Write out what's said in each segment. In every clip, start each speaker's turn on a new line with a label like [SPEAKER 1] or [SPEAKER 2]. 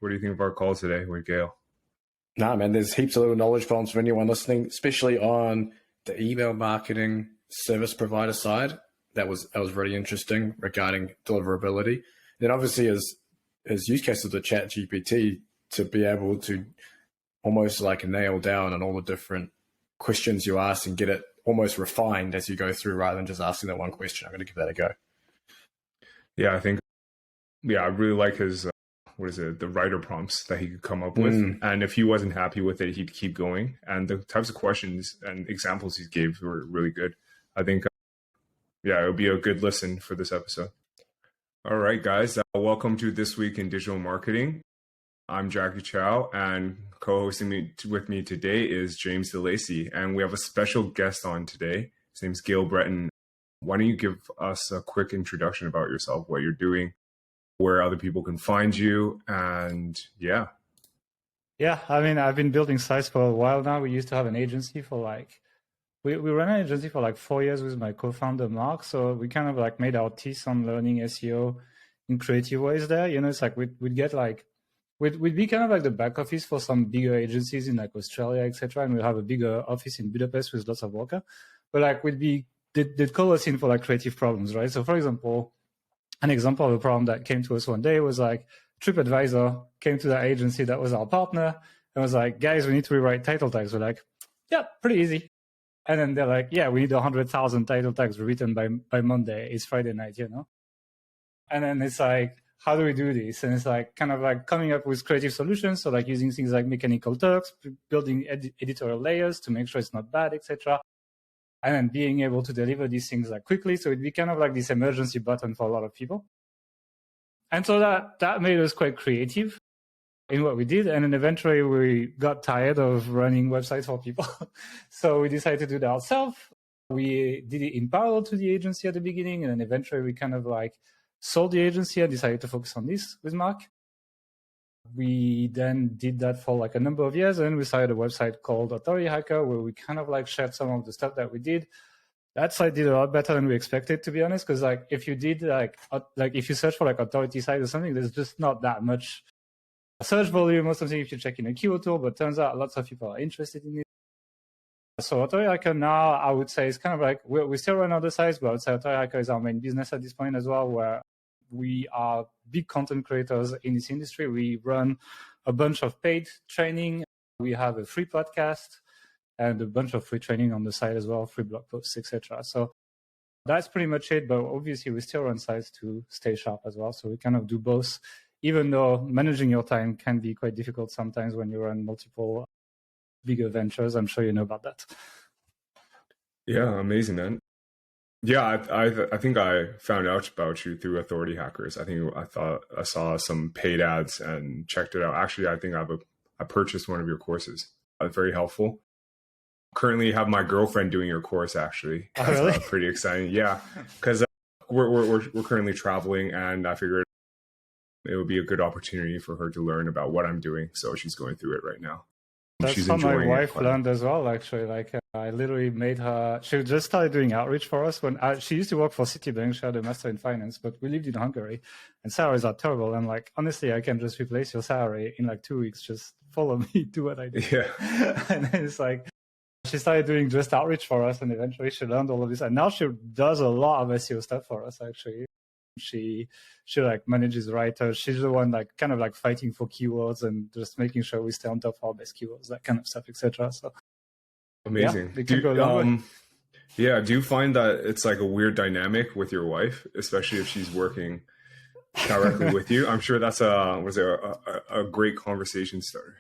[SPEAKER 1] What do you think of our call today with Gael?
[SPEAKER 2] Nah, man, there's heaps of little knowledge bombs for anyone listening, especially on the email marketing service provider side. That was really interesting regarding deliverability. Then obviously as use cases with ChatGPT to be able to almost like nail down on all the different questions you ask and get it almost refined as you go through rather than just asking that one question. I'm going to give that a go.
[SPEAKER 1] Yeah, I really like his, the writer prompts that he could come up with. And if he wasn't happy with it, he'd keep going. And the types of questions and examples he gave were really good. I think, it would be a good listen for this episode. All right, guys, welcome to This Week in Digital Marketing. I'm Jacky Chou, and co-hosting with me today is James Lacey, and we have a special guest on today. His name's Gael Breton. Why don't you give us a quick introduction about yourself, what you're doing, where other people can find you, and yeah.
[SPEAKER 3] Yeah, I mean, I've been building sites for a while now. We used to have an agency for we ran an agency for 4 years with my co-founder, Mark. So we kind of made our teeth on learning SEO in creative ways there. It's we'd get we'd be kind of the back office for some bigger agencies in Australia, etc. And we'd have a bigger office in Budapest with lots of worker. But they'd call us in for creative problems, right? So for example, an example of a problem that came to us one day was TripAdvisor came to that agency that was our partner and was like, guys, we need to rewrite title tags. We're like, yeah, pretty easy. And then they're like, yeah, we need 100,000 title tags written by Monday. It's Friday night, And then it's how do we do this? And it's coming up with creative solutions. So using things like mechanical Turks, building editorial layers to make sure it's not bad, etc. And then being able to deliver these things quickly. So it'd be kind of this emergency button for a lot of people. And so that made us quite creative in what we did. And then eventually we got tired of running websites for people. So we decided to do that ourselves. We did it in parallel to the agency at the beginning. And then eventually we kind of sold the agency and decided to focus on this with Mark. We then did that for a number of years, and then we started a website called Authority Hacker, where we kind of shared some of the stuff that we did. That site did a lot better than we expected, to be honest, because if you did if you search for authority site or something, there's just not that much search volume or something if you check in a keyword tool, but turns out lots of people are interested in it. So Authority Hacker now, I would say, is kind of we still run other sites, but I would say Authority Hacker is our main business at this point as well, where we are big content creators in this industry. We run a bunch of paid training. We have a free podcast and a bunch of free training on the site as well, free blog posts, etc. So that's pretty much it. But obviously, we still run sites to stay sharp as well. So we kind of do both, even though managing your time can be quite difficult sometimes when you run multiple bigger ventures. I'm sure you know about that.
[SPEAKER 1] Yeah, amazing, man. Yeah, I think I found out about you through Authority Hackers. I saw some paid ads and checked it out. Actually, I think I purchased one of your courses. Very helpful. Currently have my girlfriend doing your course, actually.
[SPEAKER 3] Oh, really?
[SPEAKER 1] Pretty exciting. Yeah, because we're currently traveling, and I figured it would be a good opportunity for her to learn about what I'm doing. So she's going through it right now.
[SPEAKER 3] That's how my wife learned as well, actually. I literally made her, she just started doing outreach for us. She used to work for Citibank, she had a master in finance, but we lived in Hungary and salaries are terrible. I'm like, honestly, I can just replace your salary in 2 weeks. Just follow me, do what I do.
[SPEAKER 1] Yeah.
[SPEAKER 3] And then it's she started doing just outreach for us, and eventually she learned all of this. And now she does a lot of SEO stuff for us, actually. She manages writers. She's the one fighting for keywords and just making sure we stay on top of our best keywords, that kind of stuff, etc. So
[SPEAKER 1] amazing.
[SPEAKER 3] Yeah,
[SPEAKER 1] do you find that it's a weird dynamic with your wife, especially if she's working directly with you? I'm sure that's a great conversation starter.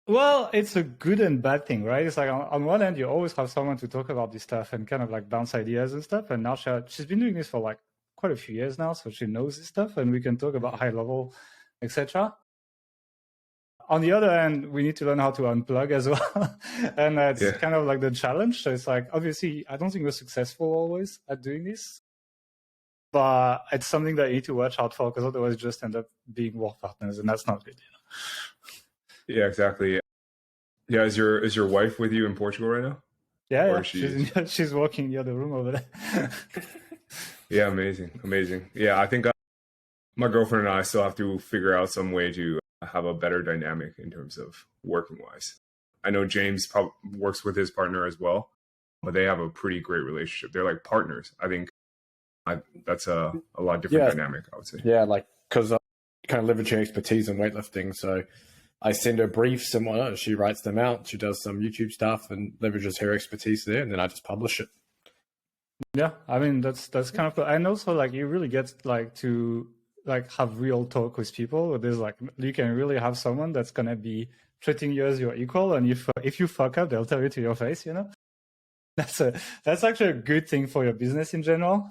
[SPEAKER 3] Well, it's a good and bad thing, right? It's on one end, you always have someone to talk about this stuff and kind of bounce ideas and stuff. And now she's been doing this for quite a few years now, so she knows this stuff and we can talk about high level, etc. On the other hand, we need to learn how to unplug as well. And that's kind of the challenge. So it's obviously, I don't think we're successful always at doing this, but it's something that you need to watch out for, because otherwise you just end up being work partners, and that's not good.
[SPEAKER 1] Yeah, exactly. Yeah, is your wife with you in Portugal right now?
[SPEAKER 3] Yeah. She's working in the other room over there.
[SPEAKER 1] Yeah, amazing. Yeah, I think my girlfriend and I still have to figure out some way to have a better dynamic in terms of working wise. I know James works with his partner as well, but they have a pretty great relationship. They're like partners. I think that's a lot different dynamic, I would say.
[SPEAKER 2] Yeah, like because I kind of leverage her expertise in weightlifting. So I send her briefs and whatnot. She writes them out. She does some YouTube stuff and leverages her expertise there, and then I just publish it.
[SPEAKER 3] Yeah, I mean that's kind of cool. And also like you really get like to like have real talk with people. There's like you can really have someone that's gonna be treating you as your equal, and if you fuck up, they'll tell you to your face. You know, that's actually a good thing for your business in general.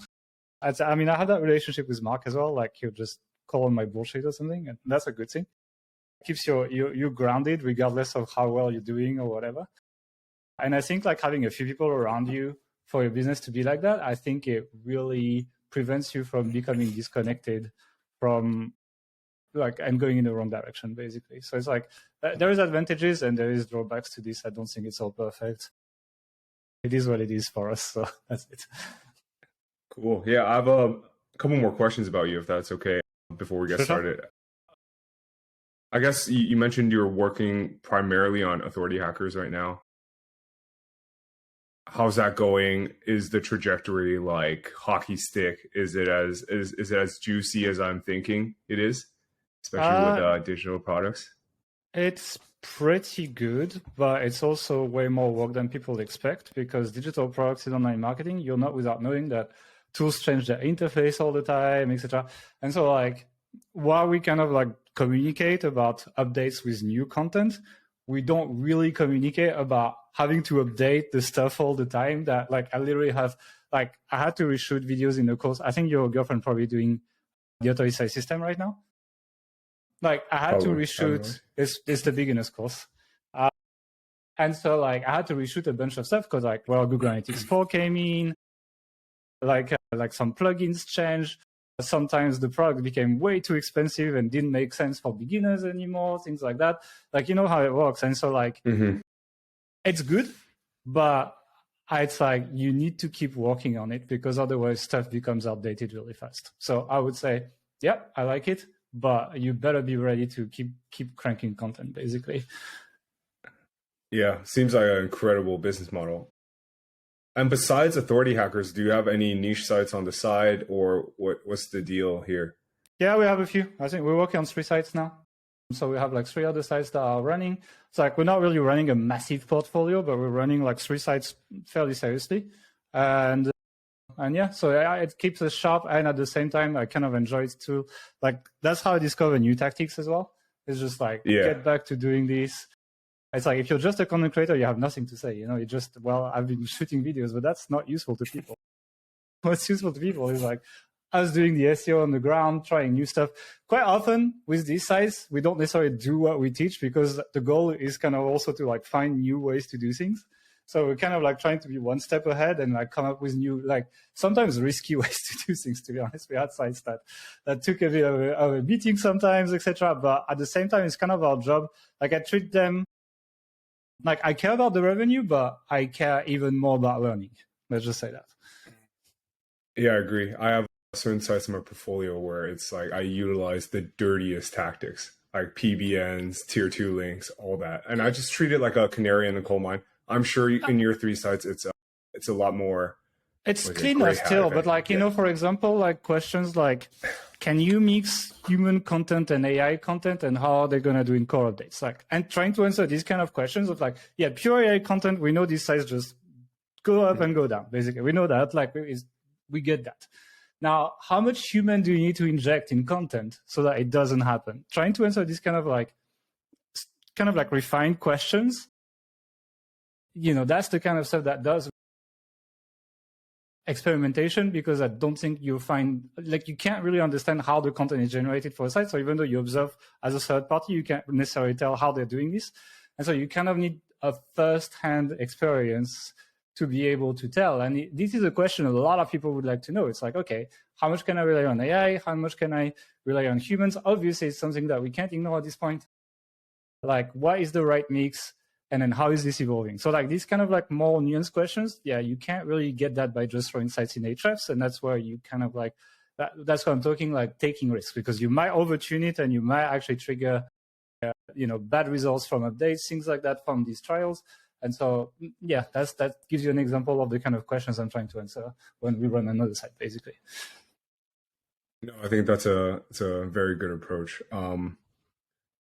[SPEAKER 3] I mean, I have that relationship with Mark as well. Like he'll just call on my bullshit or something, and that's a good thing. It keeps you grounded regardless of how well you're doing or whatever. And I think like having a few people around you for your business to be like that, I think it really prevents you from becoming disconnected from like and going in the wrong direction, basically. So it's like there is advantages and there is drawbacks to this. I don't think it's all perfect. It is what it is for us. So that's it.
[SPEAKER 1] Cool. Yeah, I have a couple more questions about you, if that's okay, before we get started. I guess you mentioned you're working primarily on authority hackers right now. How's that going? Is the trajectory like hockey stick? Is it as juicy as I'm thinking it is, especially with digital products?
[SPEAKER 3] It's pretty good, but it's also way more work than people expect because digital products in online marketing, you're not without knowing that tools change their interface all the time, etc. And so like while we kind of like communicate about updates with new content, we don't really communicate about having to update the stuff all the time. That like I literally have like I had to reshoot videos in the course. I think your girlfriend probably doing the authority size system right now. Like I had to reshoot. It's the beginner's course, and so like I had to reshoot a bunch of stuff because like Google Analytics 4 came in, like some plugins changed. Sometimes the product became way too expensive and didn't make sense for beginners anymore, things like that. Like, you know how it works. And so like, It's good, but it's like, you need to keep working on it because otherwise stuff becomes outdated really fast. So I would say, yeah, I like it, but you better be ready to keep cranking content basically.
[SPEAKER 1] Yeah. Seems like an incredible business model. And besides authority hackers, do you have any niche sites on the side, or what's the deal here?
[SPEAKER 3] Yeah, we have a few. I think we're working on 3 sites now. So we have like 3 other sites that are running. It's like we're not really running a massive portfolio, but we're running like 3 sites fairly seriously. And yeah, so it keeps us sharp. And at the same time, I kind of enjoy it too. Like that's how I discover new tactics as well. It's just like, get back to doing this. It's like if you're just a content creator, you have nothing to say. You know, you just, I've been shooting videos, but that's not useful to people. What's useful to people is like us doing the SEO on the ground, trying new stuff. Quite often with these sites, we don't necessarily do what we teach because the goal is kind of also to like find new ways to do things. So we're kind of like trying to be one step ahead and like come up with new, like sometimes risky ways to do things, to be honest. We had sites that took a bit of a beating sometimes, etc. But at the same time, it's kind of our job. Like I treat them like I care about the revenue, but I care even more about learning. Let's just say that.
[SPEAKER 1] Yeah, I agree. I have certain sites in my portfolio where it's like I utilize the dirtiest tactics, like PBNs, tier 2 links, all that. And I just treat it like a canary in the coal mine. I'm sure in your 3 sites, it's a lot more.
[SPEAKER 3] It's cleaner still, but like, you know, for example, like questions like, can you mix human content and AI content and how are they going to do in core updates? Like, and trying to answer these kind of questions of like, yeah, pure AI content, we know these sites just go up and go down. Basically, we know that, like, we get that. Now, how much human do you need to inject in content so that it doesn't happen? Trying to answer these kind of like refined questions, you know, that's the kind of stuff that does experimentation, because I don't think you'll find, like, you can't really understand how the content is generated for a site. So even though you observe as a third party, you can't necessarily tell how they're doing this. And so you kind of need a first-hand experience to be able to tell. And this is a question a lot of people would like to know. It's like, okay, how much can I rely on AI? How much can I rely on humans? Obviously, it's something that we can't ignore at this point. Like, what is the right mix? And then how is this evolving? So like these kind of like more nuanced questions, yeah, you can't really get that by just throwing sites in Ahrefs. And that's where you kind of like, that's what I'm talking, like taking risks, because you might overtune it and you might actually trigger bad results from updates, things like that from these trials. And so, yeah, that gives you an example of the kind of questions I'm trying to answer when we run another site, basically.
[SPEAKER 1] No, I think it's a very good approach.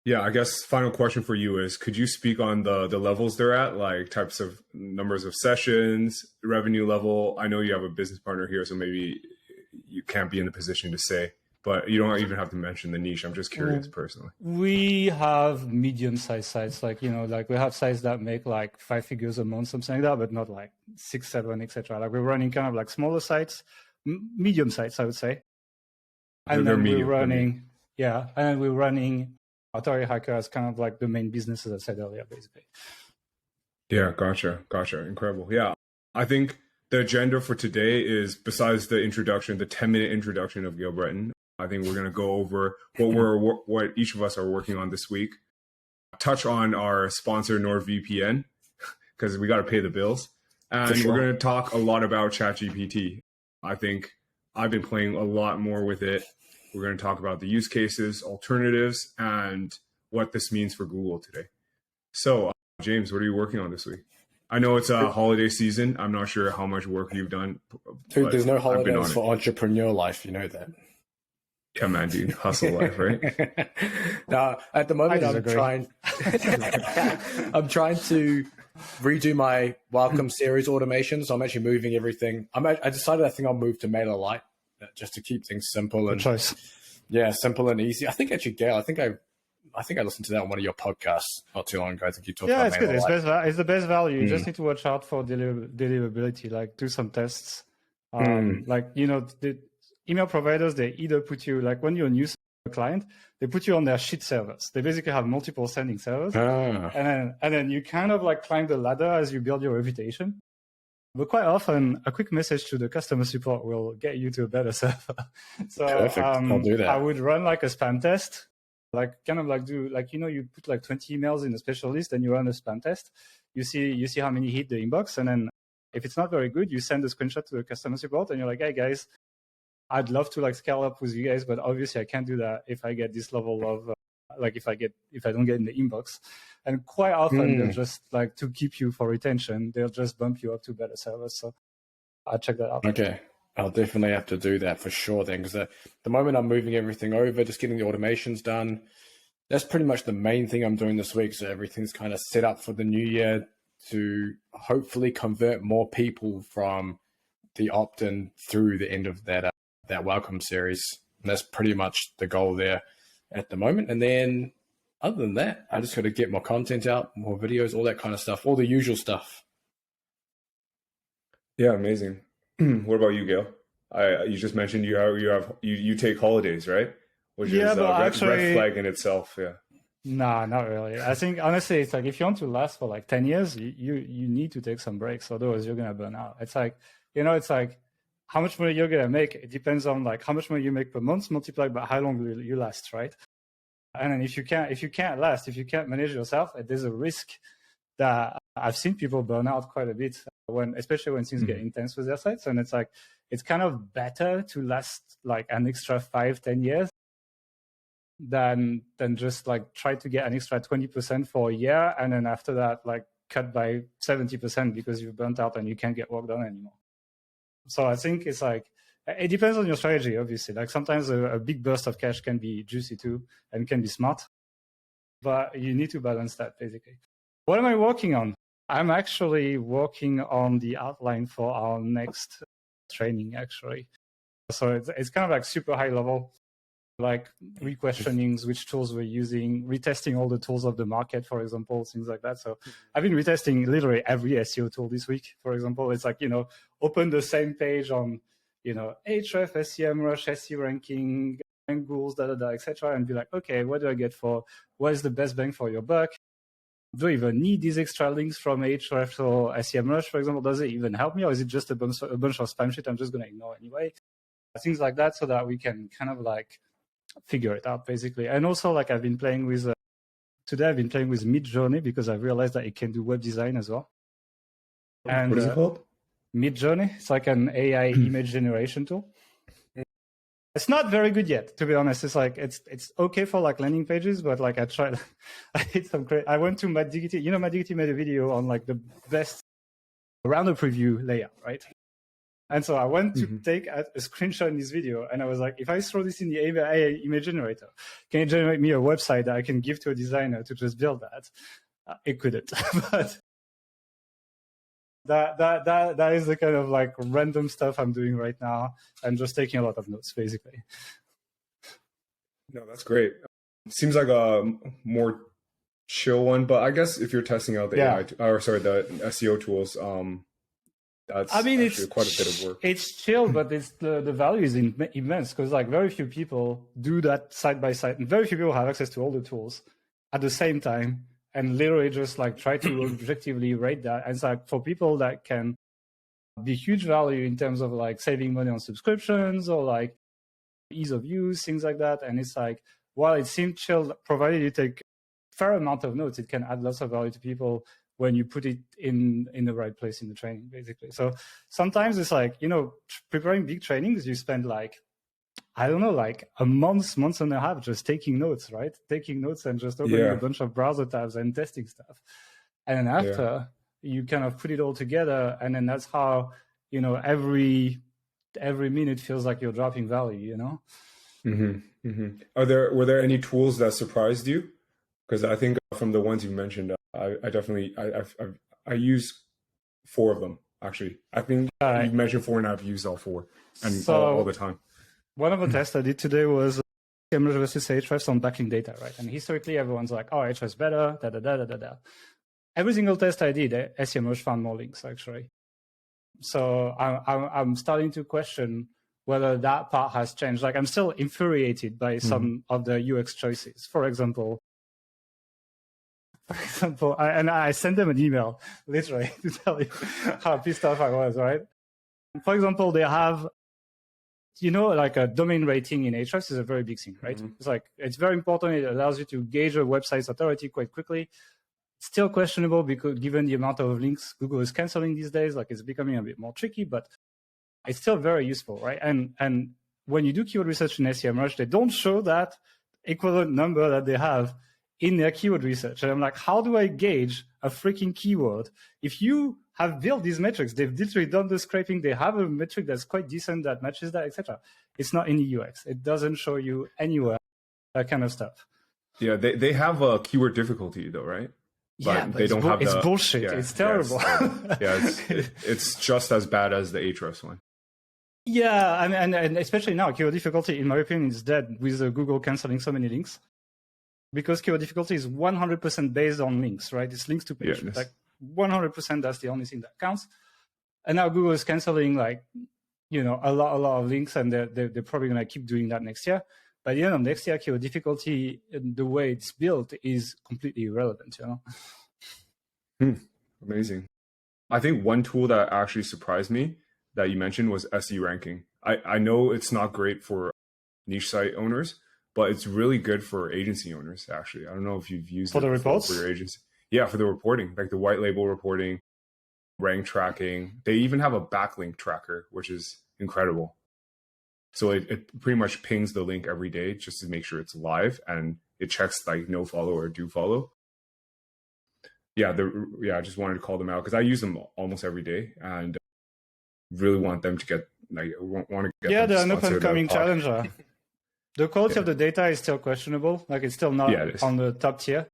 [SPEAKER 1] Yeah, I guess final question for you is, could you speak on the levels they're at, like types of numbers of sessions, revenue level? I know you have a business partner here, so maybe you can't be in the position to say, but you don't even have to mention the niche. I'm just curious personally.
[SPEAKER 3] We have medium-sized sites, like we have sites that make like 5 figures a month, something like that, but not like 6, 7, etc. Like we're running kind of like smaller sites, medium sites, I would say. And then we're running Authority Hacker as kind of like the main business, as I said earlier, basically.
[SPEAKER 1] Yeah, gotcha. Incredible. Yeah, I think the agenda for today is, besides the introduction, the 10-minute introduction of Gael Breton, I think we're going to go over what each of us are working on this week, touch on our sponsor NordVPN, because we got to pay the bills, and we're going to talk a lot about ChatGPT. I think I've been playing a lot more with it. We're going to talk about the use cases, alternatives, and what this means for Google today. So, James, what are you working on this week? I know it's a holiday season. I'm not sure how much work you've done.
[SPEAKER 2] Dude, there's no holidays for entrepreneur life. You know that.
[SPEAKER 1] Yeah, man, dude. Hustle life, right?
[SPEAKER 2] Now, at the moment, I'm trying to redo my welcome series automation. So I'm actually moving everything. I decided I think I'll move to MailerLite just to keep things simple and
[SPEAKER 3] choice.
[SPEAKER 2] Yeah, simple and easy. I think actually, Gael, I think I listened to that on one of your podcasts not too long ago. I think you talked about
[SPEAKER 3] it's good. It's the best value. You just need to watch out for deliverability, like do some tests. Like, the email providers, they either put you, like when you're a new client, they put you on their shit servers. They basically have multiple sending servers. And then you kind of like climb the ladder as you build your reputation. But quite often, a quick message to the customer support will get you to a better server. So
[SPEAKER 2] I'll do that.
[SPEAKER 3] I would run like a spam test, like kind of like you put like 20 emails in a special list and you run a spam test. You see how many hit the inbox. And then if it's not very good, you send a screenshot to the customer support and you're like, hey guys, I'd love to like scale up with you guys, but obviously I can't do that if I get this level of if I don't get in the inbox. And quite often they'll just like, to keep you for retention, they'll just bump you up to better servers. So I'll check that out.
[SPEAKER 2] Okay. I'll definitely have to do that for sure then, because the moment I'm moving everything over, just getting the automations done, that's pretty much the main thing I'm doing this week. So everything's kind of set up for the new year to hopefully convert more people from the opt-in through the end of that welcome series. And that's pretty much the goal there at the moment. And then other than that, I just got to get more content out, more videos, all that kind of stuff, all the usual stuff.
[SPEAKER 1] Yeah, amazing. What about you, Gael? You just mentioned you take holidays, right? Which is red flag in itself. Yeah.
[SPEAKER 3] Nah, not really. I think honestly, it's like if you want to last for like 10 years, you need to take some breaks. Otherwise, you're gonna burn out. It's like it's like how much money you're gonna make. It depends on like how much money you make per month multiplied by how long will you last, right? And then if you can't manage yourself, there's a risk that I've seen people burn out quite a bit especially when things get intense with their sites. And it's like, it's kind of better to last like an extra 5-10 years than just like try to get an extra 20% for a year. And then after that, like cut by 70% because you've burnt out and you can't get work done anymore. So I think it's like, it depends on your strategy, obviously. Like sometimes a big burst of cash can be juicy too and can be smart, but you need to balance that basically. What am I working on? I'm actually working on the outline for our next training actually. So it's kind of like super high level, like re-questionings, which tools we're using, retesting all the tools of the market, for example, things like that. So I've been retesting literally every SEO tool this week, for example. It's like, open the same page on, Ahrefs, SEMrush, SEO ranking, Google's, etc., and be like, okay, what do I get what is the best bang for your buck? Do I even need these extra links from Ahrefs or SEMrush, for example? Does it even help me, or is it just a bunch of spam shit I'm just going to ignore anyway? Things like that, so that we can kind of like figure it out, basically. And also, like today I've been playing with Midjourney because I realized that it can do web design as well. And
[SPEAKER 1] what is it called?
[SPEAKER 3] Midjourney. It's like an AI image generation tool. It's not very good yet, to be honest. It's like it's okay for like landing pages, but like I tried, I did some I went to Matt Diggity. You know, Matt Diggity made a video on like the best rounder preview layout, right? And so I went to take a screenshot in this video, and I was like, if I throw this in the AI image generator, can it generate me a website that I can give to a designer to just build that? It couldn't, but that is the kind of like random stuff I'm doing right now. I'm just taking a lot of notes, basically.
[SPEAKER 1] No, that's great. Seems like a more chill one, but I guess if you're testing out the the SEO tools, that's it's quite a bit of work.
[SPEAKER 3] It's chill, but it's the value is immense because like very few people do that side by side, and very few people have access to all the tools at the same time, and literally just like try to objectively rate that. And it's like for people that can be huge value in terms of like saving money on subscriptions or like ease of use, things like that. And it's like while it seems chill, provided you take a fair amount of notes, it can add lots of value to people when you put it in the right place in the training, basically. So sometimes it's like, you know, preparing big trainings, you spend like, I don't know, like a month and a half just taking notes, right? Taking notes and just opening a bunch of browser tabs and testing stuff. And then after you kind of put it all together, and then that's how, you know, every minute feels like you're dropping value, you know?
[SPEAKER 1] Mm-hmm. Mm-hmm. Were there any tools that surprised you? Because I think from the ones you mentioned, I definitely I use 4 of them actually. I think you mentioned 4, and I've used all 4 and all the time.
[SPEAKER 3] One of the tests I did today was SEMrush versus Ahrefs on backlink data, right? And historically, everyone's like, "Oh, Ahrefs better." Every single test I did, SEMrush found more links actually. So I'm starting to question whether that part has changed. Like I'm still infuriated by some of the UX choices. For example, and I sent them an email literally to tell you how pissed off I was, right? For example, they have, you know, like a domain rating in Ahrefs is a very big thing, right? It's like, it's very important. It allows you to gauge a website's authority quite quickly. It's still questionable because given the amount of links Google is canceling these days, like it's becoming a bit more tricky, but it's still very useful, right? And when you do keyword research in SEMrush, they don't show that equivalent number that they have in their keyword research. And I'm like, how do I gauge a freaking keyword? If you have built these metrics, they've literally done the scraping, they have a metric that's quite decent that matches that, etc. It's not in the UX. It doesn't show you anywhere that kind of stuff.
[SPEAKER 1] Yeah, they have a keyword difficulty though, right?
[SPEAKER 3] But they don't have it's bullshit. Yeah, it's terrible.
[SPEAKER 1] It's just as bad as the Ahrefs one.
[SPEAKER 3] Yeah, and especially now, keyword difficulty, in my opinion, is dead with Google canceling so many links. Because keyword difficulty is 100% based on links, right? It's links to page. Like 100%, that's the only thing that counts. And now Google is canceling, like, you know, a lot of links, and they're probably going to keep doing that next year. By the end of next year, keyword difficulty, the way it's built, is completely irrelevant, you know?
[SPEAKER 1] Amazing. I think one tool that actually surprised me that you mentioned was SE ranking. I know it's not great for niche site owners, but it's really good for agency owners, actually. I don't know if you've used
[SPEAKER 3] for the reports
[SPEAKER 1] for your agency. Yeah, for the reporting, like the white label reporting, rank tracking. They even have a backlink tracker, which is incredible. So it pretty much pings the link every day just to make sure it's live, and it checks like no follow or do follow. Yeah, I just wanted to call them out because I use them almost every day, and really want them to get
[SPEAKER 3] they're an up and coming challenger. The quality of the data is still questionable. Like it's still not on the top tier,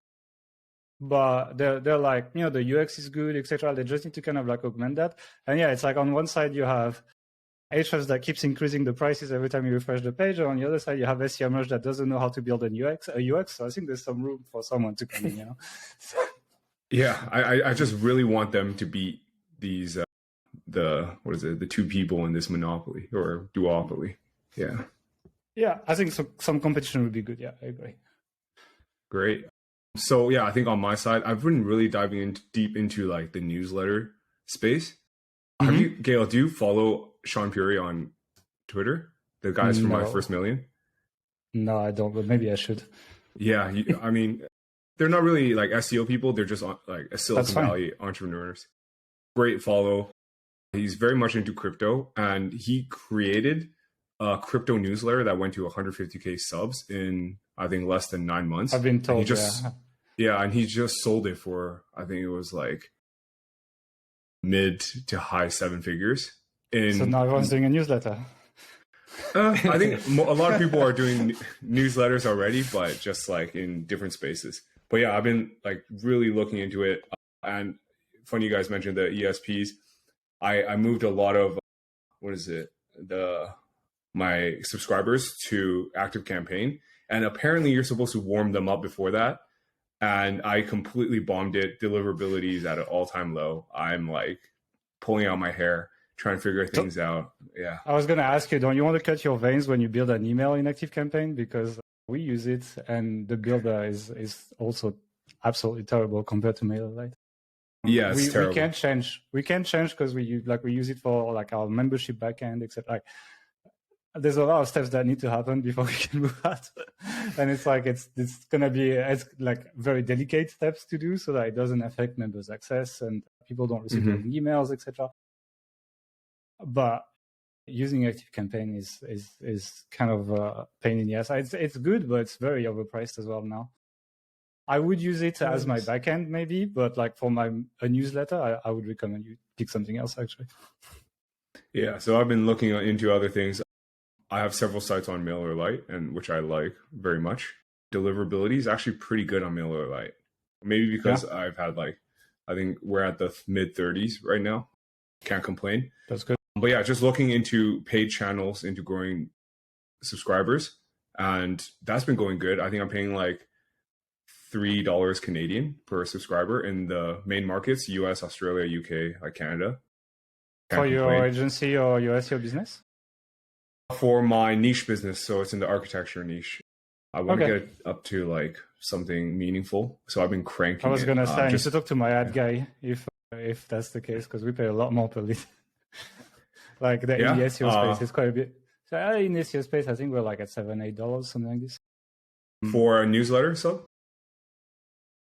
[SPEAKER 3] but they're like, you know, the UX is good, etc. They just need to kind of like augment that. And yeah, it's like on one side you have Ahrefs that keeps increasing the prices every time you refresh the page, and on the other side you have SEMrush that doesn't know how to build a UX. So I think there's some room for someone to come in, you know.
[SPEAKER 1] Yeah, I just really want them to beat these the 2 people in this monopoly or duopoly. Yeah.
[SPEAKER 3] Yeah, I think some competition would be good. Yeah, I agree.
[SPEAKER 1] Great. So yeah, I think on my side, I've been really diving deep into like the newsletter space. Have you, Gael, do you follow Sean Puri on Twitter? The guys from My First Million?
[SPEAKER 3] No, I don't, but maybe I should.
[SPEAKER 1] Yeah, I mean, they're not really like SEO people. They're just like a Silicon Valley entrepreneurs. Great follow. He's very much into crypto, and he created a crypto newsletter that went to 150K subs in, I think, less than 9 months.
[SPEAKER 3] I've been told,
[SPEAKER 1] and he just sold it for, I think it was like mid to high 7 figures.
[SPEAKER 3] So now everyone's doing a newsletter.
[SPEAKER 1] I think a lot of people are doing newsletters already, but just like in different spaces. But yeah, I've been like really looking into it. And funny you guys mentioned the ESPs. I moved a lot of, my subscribers to ActiveCampaign. And apparently you're supposed to warm them up before that. And I completely bombed it. Deliverability is at an all-time low. I'm like pulling out my hair, trying to figure things out. Yeah.
[SPEAKER 3] I was going to ask you, don't you want to cut your veins when you build an email in ActiveCampaign? Because we use it and the builder is also absolutely terrible compared to MailerLite.
[SPEAKER 1] Yeah, it's terrible.
[SPEAKER 3] We can't change because we use it for like our membership backend, except like there's a lot of steps that need to happen before we can move out. And it's like it's gonna be like very delicate steps to do so that it doesn't affect members' access and people don't receive emails, etc. But using ActiveCampaign is kind of a pain in the ass. It's good, but it's very overpriced as well now. I would use it as my backend maybe, but like for a newsletter, I would recommend you pick something else actually.
[SPEAKER 1] Yeah, so I've been looking into other things. I have several sites on MailerLite, and which I like very much. Deliverability is actually pretty good on MailerLite. Maybe because I've had I think we're at the mid 30s right now. Can't complain.
[SPEAKER 3] That's good.
[SPEAKER 1] But yeah, just looking into paid channels, into growing subscribers, and that's been going good. I think I'm paying like $3 Canadian per subscriber in the main markets: US, Australia, UK, like Canada.
[SPEAKER 3] For your agency or your SEO business?
[SPEAKER 1] For my niche business, so it's in the architecture niche. I want to get up to like something meaningful, so I've been cranking.
[SPEAKER 3] I was gonna say I need to talk to my ad guy if that's the case, because we pay a lot more per lead. Like in the SEO space, it's quite a bit. So in the SEO space, I think we're like at $7-8, something like this.
[SPEAKER 1] For a newsletter, so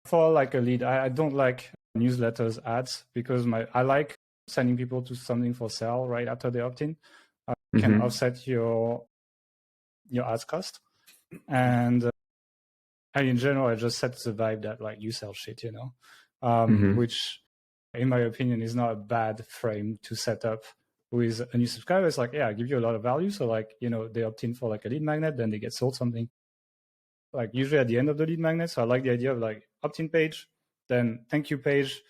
[SPEAKER 3] for like a lead, I don't like newsletters ads because I like sending people to something for sale right after they opt in. Can offset your ads cost, and in general, I just set the vibe that like you sell shit, which, in my opinion, is not a bad frame to set up with a new subscriber. It's like, I give you a lot of value, so like they opt in for like a lead magnet, then they get sold something. Like usually at the end of the lead magnet, so I like the idea of like opt-in page, then thank you page,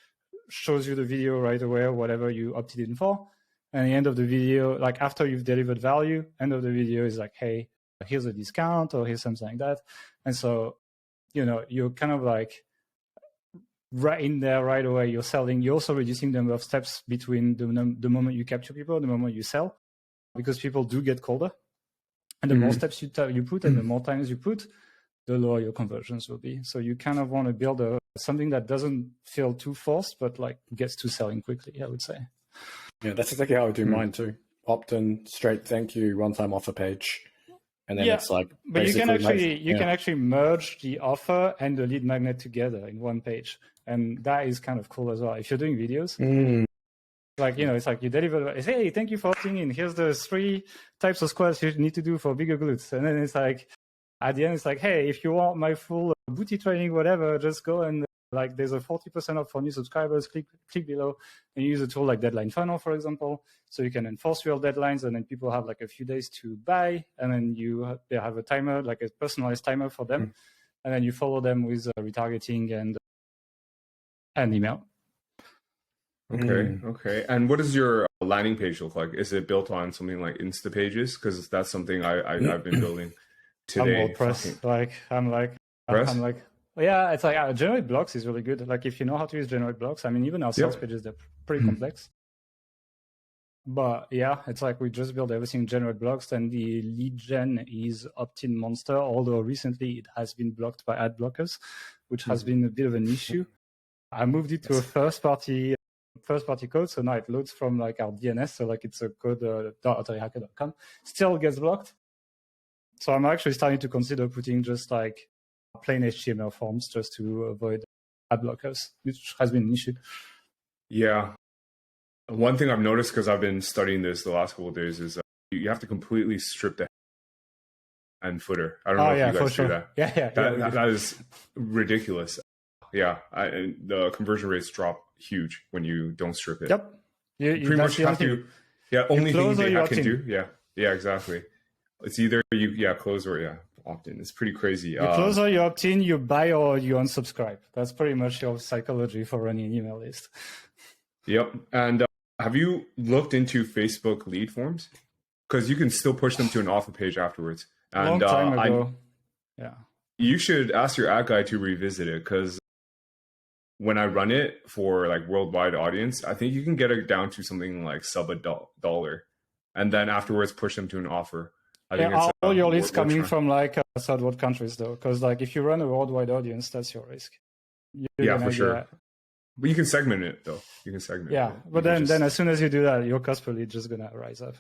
[SPEAKER 3] shows you the video right away or whatever you opted in for. And the end of the video, like after you've delivered value, end of the video is like, hey, here's a discount or here's something like that. And so, you're kind of like right in there right away. You're selling. You're also reducing the number of steps between the moment you capture people and the moment you sell, because people do get colder. And the more steps you put and the more times you put, the lower your conversions will be. So you kind of want to build something that doesn't feel too forced, but like gets to selling quickly, I would say.
[SPEAKER 2] Yeah, that's exactly how I do mine too. Opt-in, straight thank you, one-time offer page. And then it's like,
[SPEAKER 3] but you can actually merge the offer and the lead magnet together in one page. And that is kind of cool as well. If you're doing videos, like, it's like you deliver, it's, hey, thank you for opting in. Here's the 3 types of squats you need to do for bigger glutes. And then it's like, at the end, it's like, hey, if you want my full booty training, whatever, just go and like there's a 40% off for new subscribers. Click below and use a tool like Deadline Funnel, for example, so you can enforce your deadlines, and then people have like a few days to buy, and then they have a timer, like a personalized timer for them, and then you follow them with retargeting and email.
[SPEAKER 1] Okay. And what does your landing page look like? Is it built on something like Insta Pages? Because that's something I've been building today.
[SPEAKER 3] I'm WordPress. I'm like. Yeah, it's like generate blocks is really good. Like if you know how to use generate blocks, I mean, even our sales pages, they're pretty complex. But yeah, it's like we just build everything generate blocks, and the lead gen is opt-in monster, although recently it has been blocked by ad blockers, which has been a bit of an issue. I moved it to a first-party code, so now it loads from like our DNS, so like it's a code .autohacker.com, still gets blocked. So I'm actually starting to consider putting just like plain HTML forms just to avoid ad blockers, which has been an issue.
[SPEAKER 1] Yeah. One thing I've noticed, because I've been studying this the last couple of days, is you have to completely strip the and footer. I don't
[SPEAKER 3] Oh
[SPEAKER 1] know if
[SPEAKER 3] yeah,
[SPEAKER 1] you
[SPEAKER 3] for
[SPEAKER 1] guys do
[SPEAKER 3] sure.
[SPEAKER 1] that.
[SPEAKER 3] Yeah.
[SPEAKER 1] That is ridiculous. Yeah, the conversion rates drop huge when you don't strip it.
[SPEAKER 3] Yep.
[SPEAKER 1] You pretty much have to. Yeah, only thing
[SPEAKER 3] close or
[SPEAKER 1] they
[SPEAKER 3] you
[SPEAKER 1] can
[SPEAKER 3] opt in.
[SPEAKER 1] do. Yeah, exactly. It's either you close or opt in. It's pretty crazy.
[SPEAKER 3] You close or you opt in, you buy or you unsubscribe. That's pretty much your psychology for running an email list.
[SPEAKER 1] Yep. And have you looked into Facebook lead forms? Because you can still push them to an offer page afterwards. And
[SPEAKER 3] Long time ago. Yeah.
[SPEAKER 1] You should ask your ad guy to revisit it, because when I run it for like worldwide audience, I think you can get it down to something like sub $1, and then afterwards push them to an offer. I think it's
[SPEAKER 3] all your leads coming from like third world countries though, because like if you run a worldwide audience, that's your risk.
[SPEAKER 1] Yeah, for sure. But you can segment it though. You can segment.
[SPEAKER 3] Yeah, but then as soon as you do that, your cost per lead is just gonna rise up.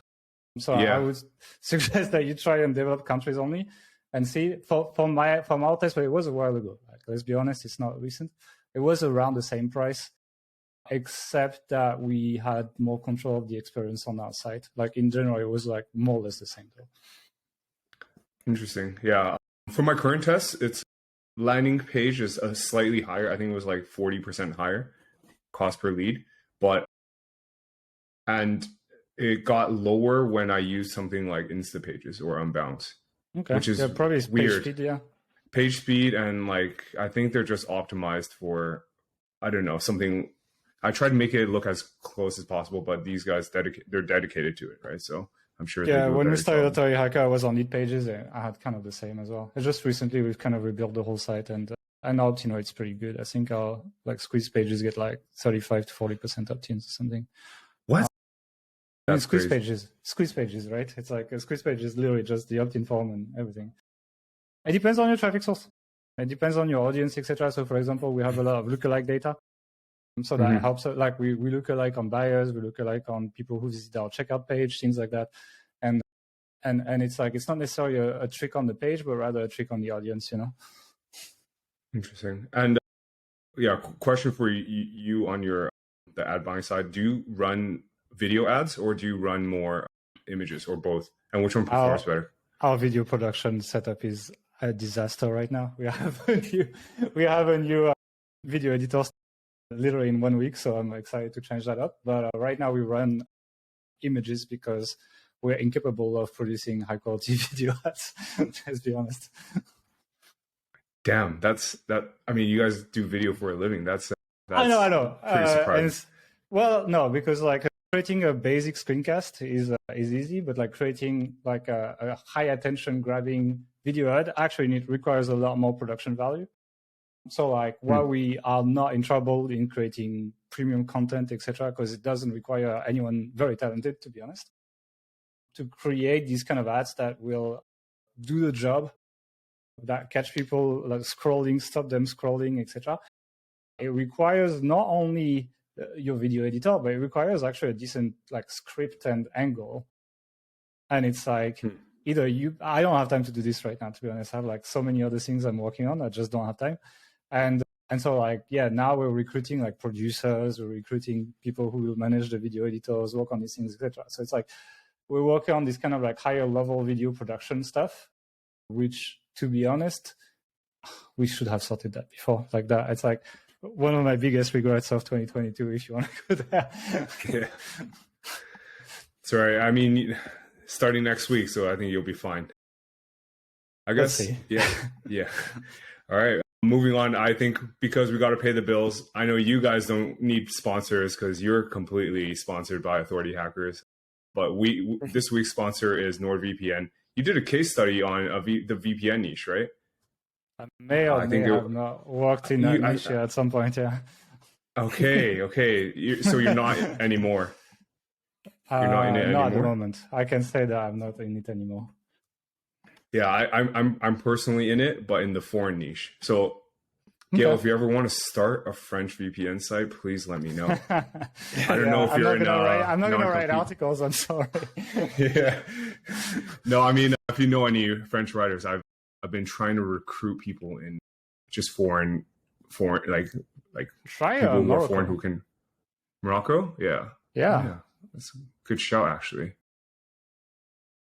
[SPEAKER 3] So I would suggest that you try and develop countries only, and see from our test, but it was a while ago. Like, let's be honest, it's not recent. It was around the same price, except that we had more control of the experience on our site. Like in general, it was like more or less the same though.
[SPEAKER 1] Interesting. Yeah. For my current test, its landing page is slightly higher. I think it was like 40% higher cost per lead, and it got lower when I used something like Instapages or Unbounce.
[SPEAKER 3] Okay.
[SPEAKER 1] Which is
[SPEAKER 3] probably
[SPEAKER 1] weird.
[SPEAKER 3] Page speed, yeah.
[SPEAKER 1] Page speed, and like I think they're just optimized for, I don't know, something. I tried to make it look as close as possible, but these guys they're dedicated to it, right? So I'm sure.
[SPEAKER 3] Yeah, when we started Authority Hacker, I was on lead pages, and I had kind of the same as well. It's just recently we've kind of rebuilt the whole site, and now it's pretty good. I think our like squeeze pages get like 35 to 40% opt-ins or something.
[SPEAKER 1] What? That's
[SPEAKER 3] squeeze
[SPEAKER 1] crazy.
[SPEAKER 3] pages, right? It's like a squeeze page is literally just the opt-in form and everything. It depends on your traffic source. It depends on your audience, etc. So, for example, we have a lot of lookalike data, so that helps. Like we look alike on buyers, we look alike on people who visit our checkout page, things like that. And it's like it's not necessarily a trick on the page, but rather a trick on the audience.
[SPEAKER 1] Interesting. And question for you on the ad buying side: do you run video ads or do you run more images, or both? And which one performs better?
[SPEAKER 3] Our video production setup is a disaster right now. We have a new video editor literally in 1 week, so I'm excited to change that up. But right now we run images because we're incapable of producing high quality video ads. Let's be honest.
[SPEAKER 1] Damn, I mean, you guys do video for a living. That's
[SPEAKER 3] I know.
[SPEAKER 1] Pretty surprising.
[SPEAKER 3] Well, no, because like creating a basic screencast is easy, but like creating like a high attention grabbing video ad actually requires a lot more production value. So like while we are not in trouble in creating premium content, etc., because it doesn't require anyone very talented, to be honest, to create these kind of ads that will do the job, that catch people like scrolling, stop them scrolling, etc. It requires not only your video editor, but it requires actually a decent like script and angle. And it's like I don't have time to do this right now, to be honest. I have like so many other things I'm working on. I just don't have time. And so like, now we're recruiting like producers, we're recruiting people who will manage the video editors, work on these things, etc. So it's like, we're working on this kind of like higher level video production stuff, which to be honest, we should have sorted that before. Like that. It's like one of my biggest regrets of 2022, if you want to go there.
[SPEAKER 1] Yeah. Sorry. I mean, starting next week, so I think you'll be fine. I guess. Yeah. All right. Moving on. I think because we got to pay the bills. I know you guys don't need sponsors because you're completely sponsored by Authority Hackers. But this week's sponsor is NordVPN. You did a case study on the VPN niche, right?
[SPEAKER 3] I may have not worked in that niche at some point, yeah.
[SPEAKER 1] Okay. So you're not anymore. You're not in it anymore?
[SPEAKER 3] Not at the moment. I can say that I'm not in it anymore.
[SPEAKER 1] Yeah, I'm personally in it, but in the foreign niche. So, Gael, if you ever want to start a French VPN site, please let me know. I don't know if you're in.
[SPEAKER 3] I'm not going to write articles. I'm sorry.
[SPEAKER 1] Yeah. No, I mean, if you know any French writers, I've been trying to recruit people in just foreign like
[SPEAKER 3] try
[SPEAKER 1] people who are
[SPEAKER 3] Morocco.
[SPEAKER 1] foreign who can. Morocco, yeah. That's a good shout, actually.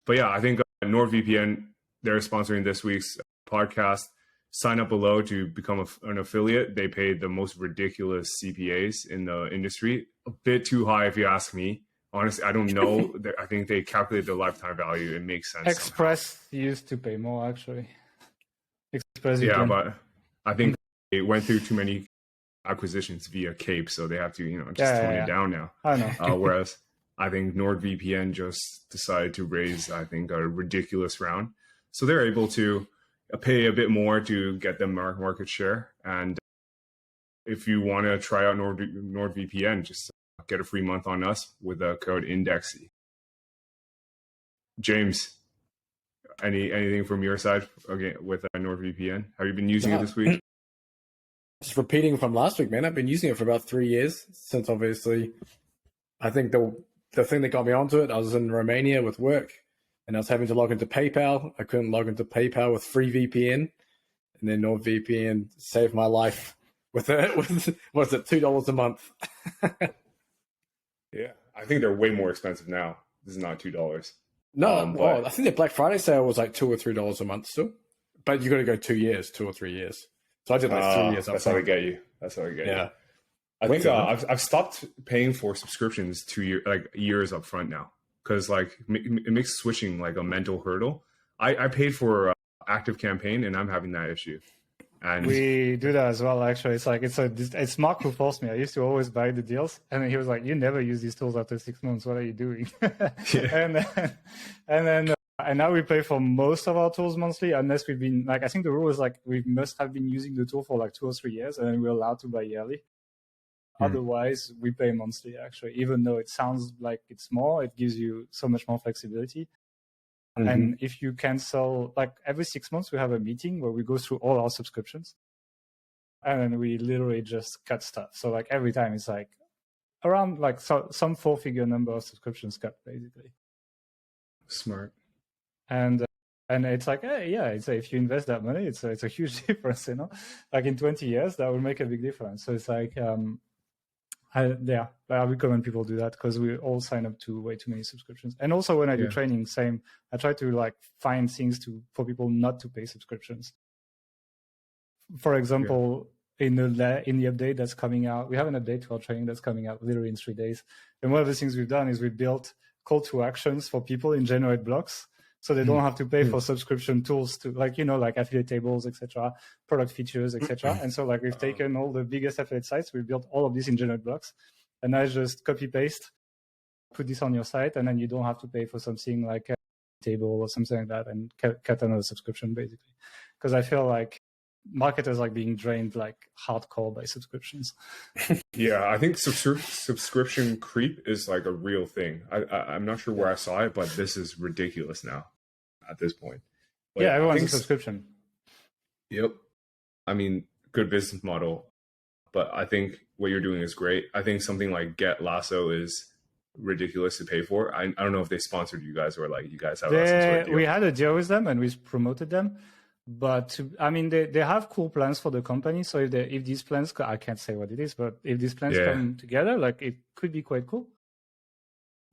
[SPEAKER 1] But yeah, I think NordVPN, they're sponsoring this week's podcast. Sign up below to become an affiliate. They pay the most ridiculous CPAs in the industry. A bit too high if you ask me. Honestly, I don't know. I think they calculate the lifetime value. It makes sense.
[SPEAKER 3] Express used to pay more, actually. Express
[SPEAKER 1] Yeah,
[SPEAKER 3] VPN.
[SPEAKER 1] but I think they went through too many acquisitions via Cape, so they have to, just tone it down now.
[SPEAKER 3] I know.
[SPEAKER 1] Whereas I think NordVPN just decided to raise, I think, a ridiculous round. So they're able to pay a bit more to get them market share. And if you want to try out NordVPN, just get a free month on us with the code Indexsy. James, anything from your side with NordVPN? Have you been using it this week?
[SPEAKER 2] Just repeating from last week, man. I've been using it for about 3 years since, obviously, I think the thing that got me onto it, I was in Romania with work, and I was having to log into PayPal. I couldn't log into PayPal with free VPN, and then NordVPN saved my life with it. Was it $2 a month?
[SPEAKER 1] Yeah, I think they're way more expensive now. This is not $2.
[SPEAKER 2] No, I think the Black Friday sale was like $2 or $3 a month still, but you got to go 2 years, 2 or 3 years. So I did like 3 years.
[SPEAKER 1] That's how they get you.
[SPEAKER 2] Yeah.
[SPEAKER 1] I think I've stopped paying for subscriptions years up front now, because like it makes switching like a mental hurdle. I paid for Active Campaign and I'm having that issue. And
[SPEAKER 3] we do that as well. Actually, it's Mark who forced me. I used to always buy the deals, and he was like, "You never use these tools after 6 months. What are you doing?" And now we pay for most of our tools monthly, unless we've been I think the rule is we must have been using the tool for 2 or 3 years, and then we're allowed to buy yearly. Otherwise, we pay monthly. Actually, even though it sounds like it's more, it gives you so much more flexibility. Mm-hmm. And if you cancel, every 6 months, we have a meeting where we go through all our subscriptions, and then we literally just cut stuff. So every time it's around some 4-figure number of subscriptions cut, basically.
[SPEAKER 1] Smart.
[SPEAKER 3] And it's if you invest that money, it's a huge difference, in 20 years, that will make a big difference. So it's I recommend people do that, because we all sign up to way too many subscriptions. And also when I do training, same. I try to find things for people not to pay subscriptions. For example, in the update that's coming out, we have an update to our training that's coming out literally in 3 days. And one of the things we've done is we built call to actions for people in generate blocks, so they don't have to pay for subscription tools to affiliate tables, etc., product features, etc. And so we've taken all the biggest affiliate sites, we built all of this in generate blocks, and I just copy paste, put this on your site, and then you don't have to pay for something like a table or something like that, and cut another subscription, basically. Because I feel marketers being drained hardcore by subscriptions.
[SPEAKER 1] Yeah, I think subscription creep is a real thing. I'm not sure where I saw it, but this is ridiculous now at this point. But
[SPEAKER 3] everyone's a subscription.
[SPEAKER 1] Yep. I mean, good business model, but I think what you're doing is great. I think something like Get Lasso is ridiculous to pay for. I don't know if they sponsored you guys or you guys have some sort of deal.
[SPEAKER 3] We had a deal with them and we promoted them. But they have cool plans for the company. So if these plans, I can't say what it is, but if these plans come together, it could be quite cool.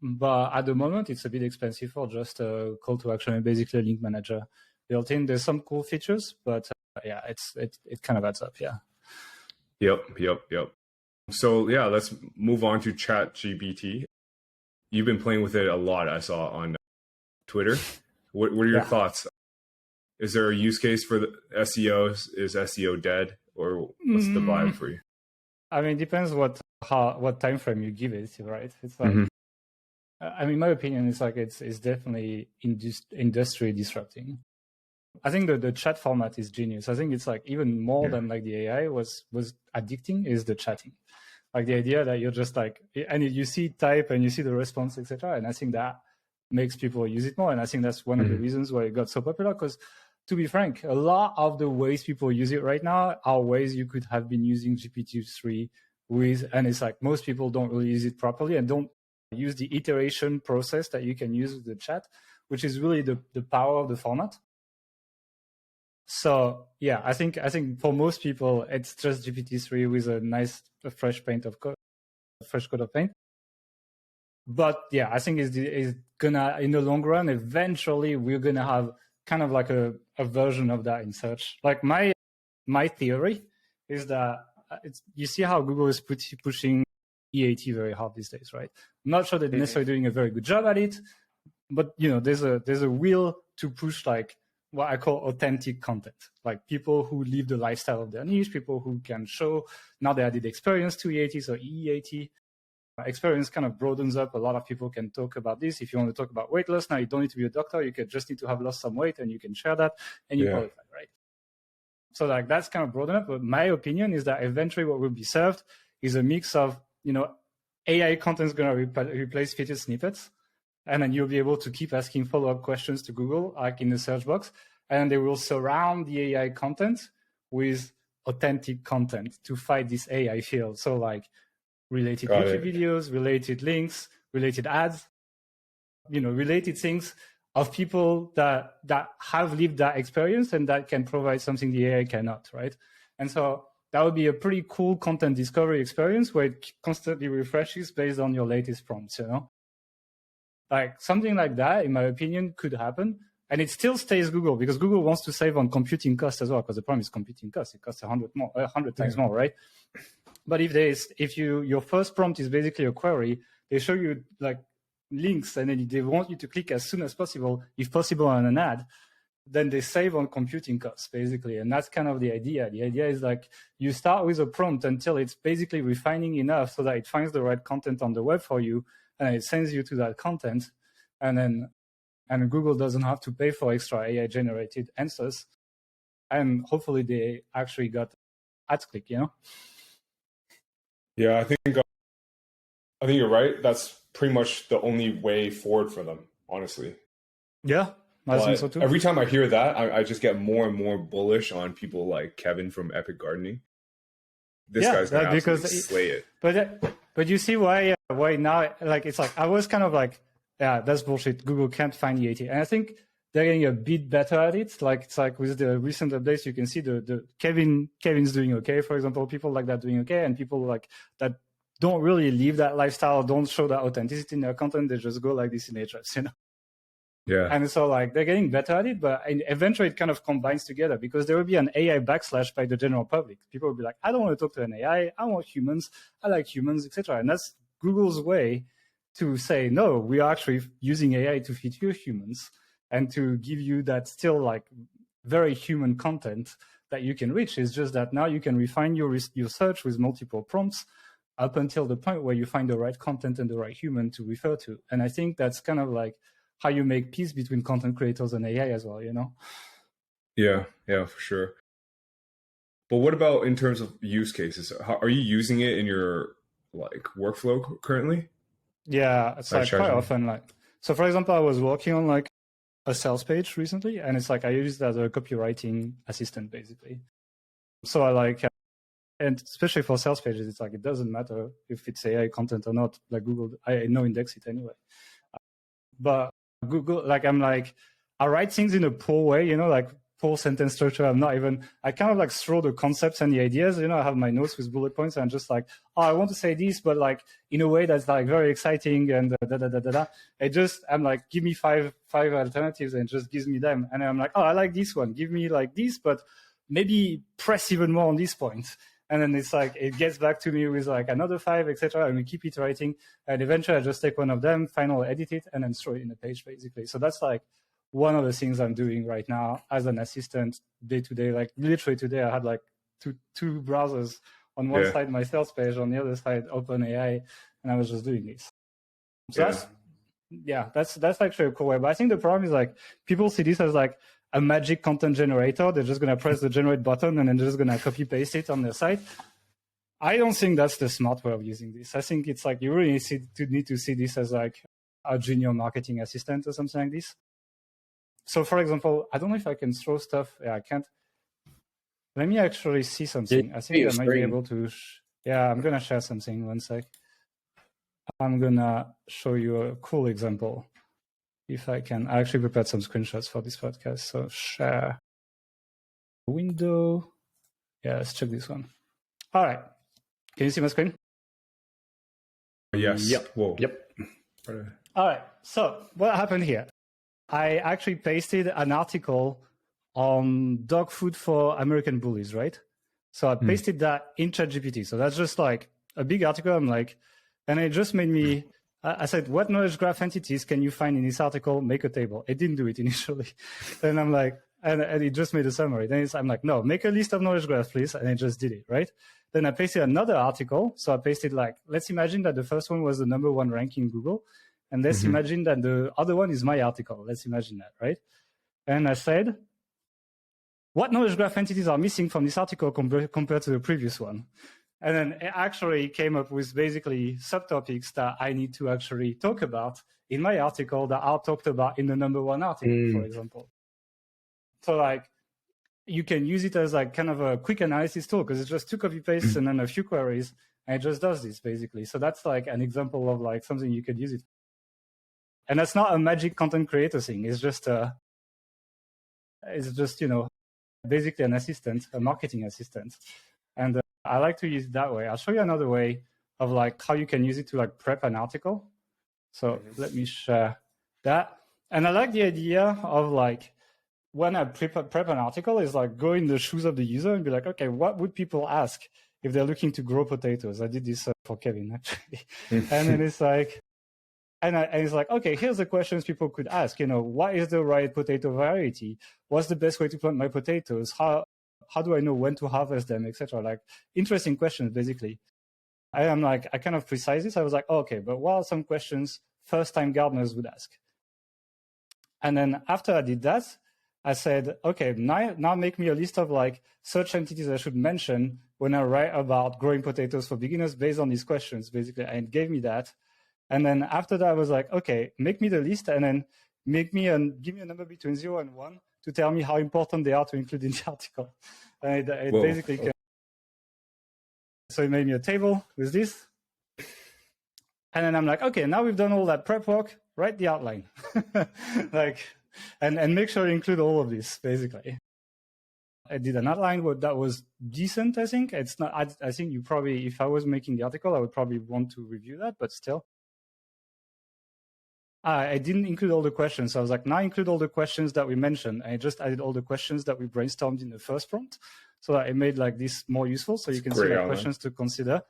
[SPEAKER 3] But at the moment, it's a bit expensive for just a call to action and basically a link manager built in. There's some cool features, but it kind of adds up. Yeah.
[SPEAKER 1] Yep. So let's move on to ChatGPT. You've been playing with it a lot, I saw on Twitter. What are your thoughts? Is there a use case for the SEO? Is SEO dead, or what's the vibe for you?
[SPEAKER 3] I mean, it depends what time frame you give it, right? It's my opinion is it's definitely industry disrupting. I think the chat format is genius. I think it's even more than the AI was addicting is the chatting. The idea that you're just and you see type and you see the response, etc. And I think that makes people use it more. And I think that's one of the reasons why it got so popular, because to be frank, a lot of the ways people use it right now are ways you could have been using GPT-3 with, and it's most people don't really use it properly and don't use the iteration process that you can use with the chat, which is really the power of the format. So I think for most people, it's just GPT-3 with a fresh coat of paint. But yeah, I think it's gonna, in the long run, eventually we're gonna have kind of like a version of that in search. Like my theory is that you see how Google is pushing EAT very hard these days, right? I'm not sure they're necessarily doing a very good job at it, but there's a will to push like what I call authentic content, like people who live the lifestyle of their niche, people who can show now they added experience to EAT, so EAT. Experience kind of broadens up. A lot of people can talk about this. If you want to talk about weight loss, now you don't need to be a doctor. You just need to have lost some weight and you can share that and you qualify, right? So like that's kind of broadened up. But my opinion is that eventually what will be served is a mix of, AI content is going to replace featured snippets. And then you'll be able to keep asking follow-up questions to Google, like in the search box. And they will surround the AI content with authentic content to fight this AI field. So like, related YouTube videos, related links, related ads, related things of people that have lived that experience and that can provide something the AI cannot, right? And so that would be a pretty cool content discovery experience where it constantly refreshes based on your latest prompts, Like something like that, in my opinion, could happen. And it still stays Google because Google wants to save on computing costs as well, because the problem is computing costs. It costs 100 times more, right? But if your first prompt is basically a query, they show you like links and then they want you to click as soon as possible, if possible on an ad, then they save on computing costs basically. And that's kind of the idea. The idea is like you start with a prompt until it's basically refining enough so that it finds the right content on the web for you and it sends you to that content. And Google doesn't have to pay for extra AI generated answers. And hopefully they actually got ad click,
[SPEAKER 1] Yeah, I think you're right. That's pretty much the only way forward for them, honestly.
[SPEAKER 3] Yeah, I think so too.
[SPEAKER 1] Every time I hear that, I just get more and more bullish on people like Kevin from Epic Gardening. This guy's gonna absolutely slay it.
[SPEAKER 3] But you see why now? Like it's like I was kind of like, yeah, that's bullshit. Google can't find EAT, and I think they're getting a bit better at it. Like it's like with the recent updates, you can see the Kevin's doing okay, for example, people like that doing okay, and people like that don't really live that lifestyle, don't show that authenticity in their content. They just go like this in Ahrefs,
[SPEAKER 1] Yeah.
[SPEAKER 3] And so like they're getting better at it, but eventually it kind of combines together because there will be an AI backslash by the general public. People will be like, I don't want to talk to an AI. I want humans. I like humans, etc. And that's Google's way to say, no, we are actually using AI to feed you humans and to give you that still like very human content that you can reach. It's just that now you can refine your search with multiple prompts up until the point where you find the right content and the right human to refer to. And I think that's kind of like how you make peace between content creators and AI as well,
[SPEAKER 1] Yeah, for sure. But what about in terms of use cases? How are you using it in your like workflow currently?
[SPEAKER 3] Yeah, it's like quite often. Like, so for example, I was working on like a sales page recently, and it's like I use it as a copywriting assistant basically. So I like, and especially for sales pages, it's like it doesn't matter if it's AI content or not. Like Google, I know index it anyway. But Google, like I'm like, I write things in a poor way, like poor sentence structure. I kind of like throw the concepts and the ideas, I have my notes with bullet points and I'm just like, oh, I want to say this, but like in a way that's like very exciting and I'm like, give me five alternatives and it just gives me them. And I'm like, oh, I like this one. Give me like this, but maybe press even more on this point. And then it's like, it gets back to me with like another 5, etc. And we keep iterating. And eventually I just take one of them, finally edit it, and then throw it in the page basically. So that's like one of the things I'm doing right now as an assistant day to day. Like literally today I had like two browsers on one side, my sales page, on the other side, OpenAI, and I was just doing this. So that's actually a cool way. But I think the problem is like people see this as like a magic content generator. They're just going to press the generate button and then they're just going to copy paste it on their site. I don't think that's the smart way of using this. I think it's like you really need to see this as like a junior marketing assistant or something like this. So for example, I don't know if I can throw stuff. Yeah, I can't. Let me actually see something. I think I might be able to. I'm going to share something. One sec. I'm going to show you a cool example. If I can, I actually prepared some screenshots for this podcast. So share window. Yeah, let's check this one. All right. Can you see my screen?
[SPEAKER 1] Yes.
[SPEAKER 2] Yep.
[SPEAKER 1] Whoa.
[SPEAKER 2] Yep.
[SPEAKER 3] All right. So what happened here? I actually pasted an article on dog food for American bullies, right? So I pasted that in ChatGPT. So that's just like a big article. I'm like, and it just made me, I said, what knowledge graph entities can you find in this article? Make a table. It didn't do it initially. Then I'm like, and it just made a summary. Then I'm like, no, make a list of knowledge graphs, please. And it just did it, right? Then I pasted another article. So I pasted like, let's imagine that the first one was the #1 ranking in Google. And let's imagine that the other one is my article. Let's imagine that, right? And I said, what knowledge graph entities are missing from this article compared to the previous one? And then it actually came up with basically subtopics that I need to actually talk about in my article that are talked about in the #1 article, for example. So like, you can use it as like kind of a quick analysis tool because it's just 2 copy pastes and then a few queries, and it just does this basically. So that's like an example of like something you could use it. And that's not a magic content creator thing. It's just you know, basically an assistant, a marketing assistant. And I like to use it that way. I'll show you another way of like how you can use it to like prep an article. So let me share that. And I like the idea of like, when I prep an article is like go in the shoes of the user and be like, okay, what would people ask if they're looking to grow potatoes? I did this for Kevin actually. And then it's like, and it's like, okay, here's the questions people could ask. You know, what is the right potato variety? What's the best way to plant my potatoes? How do I know when to harvest them, etc.? Like interesting questions, basically. I am like, I kind of precise this. I was like, oh, okay, but what are some questions first-time gardeners would ask? And then after I did that, I said, okay, now make me a list of like search entities I should mention when I write about growing potatoes for beginners based on these questions, basically. And it gave me that. And then after that, I was like, okay, make me the list and then give me a number between 0 and 1 to tell me how important they are to include in the article. And it basically, so it made me a table with this. And then I'm like, okay, now we've done all that prep work, write the outline. Like, and make sure you include all of this, basically. I did an outline that was decent, I think. It's not, I think you probably, if I was making the article, I would probably want to review that, but still. I didn't include all the questions. So I was like, now include all the questions that we mentioned. I just added all the questions that we brainstormed in the first prompt so that it made like this more useful. So you can see like questions to consider.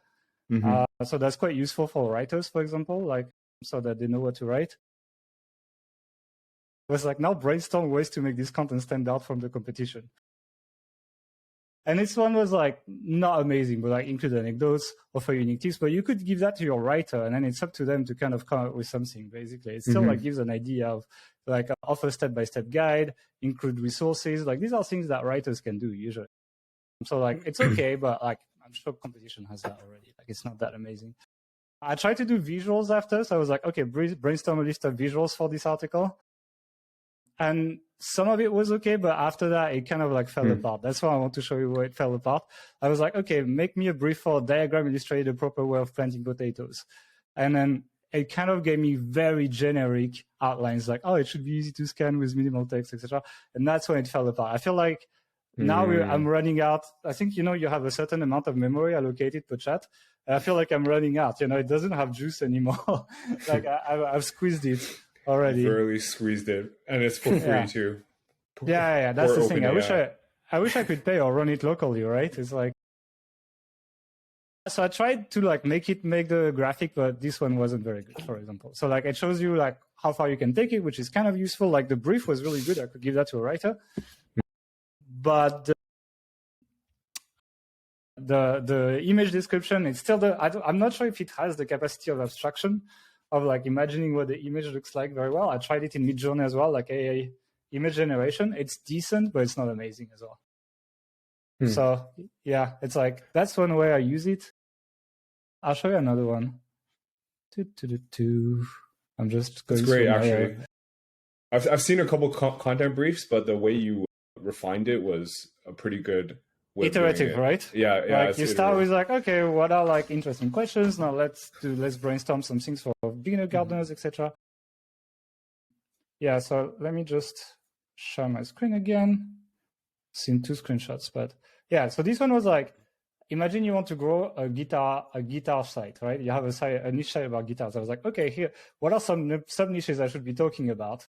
[SPEAKER 3] So that's quite useful for writers, for example, like so that they know what to write. It was like now brainstorm ways to make this content stand out from the competition. And this one was like not amazing, but like include anecdotes, offer unique tips. But you could give that to your writer, and then it's up to them to kind of come up with something. Basically, it still like gives an idea of like offer step-by-step guide, include resources. Like these are things that writers can do usually. So like it's okay, but like I'm sure competition has that already. Like it's not that amazing. I tried to do visuals after, so I was like, okay, brainstorm a list of visuals for this article. And some of it was okay, but after that, it kind of like fell apart. That's why I want to show you where it fell apart. I was like, okay, make me a brief for diagram illustrating the proper way of planting potatoes. And then it kind of gave me very generic outlines, like, oh, it should be easy to scan with minimal text, etc. And that's when it fell apart. I feel like now I'm running out. I think, you know, you have a certain amount of memory allocated per chat. I feel like I'm running out. You know, it doesn't have juice anymore. Like I've squeezed it already.
[SPEAKER 1] Barely squeezed it, and it's for free too.
[SPEAKER 3] Yeah. That's the thing. I wish I could pay or run it locally, right? It's like, so I tried to like make the graphic, but this one wasn't very good, for example. So like it shows you like how far you can take it, which is kind of useful. Like the brief was really good. I could give that to a writer, but the image description, it's still I'm not sure if it has the capacity of abstraction of like imagining what the image looks like very well. I tried it in Midjourney as well, like AI image generation. It's decent, but it's not amazing as well. So yeah, it's like, that's one way I use it. I'll show you another one. I'm just going.
[SPEAKER 1] It's great, actually. I've seen a couple content briefs, but the way you refined it was a pretty good way.
[SPEAKER 3] Iterative, right?
[SPEAKER 1] Yeah.
[SPEAKER 3] Like you start with like, okay, what are like interesting questions? Now let's brainstorm some things for beginner gardeners, etc. Yeah. So let me just share my screen again. Seen 2 screenshots, but yeah. So this one was like, imagine you want to grow a guitar site, right? You have a niche site about guitars. I was like, okay, here, what are some sub niches I should be talking about?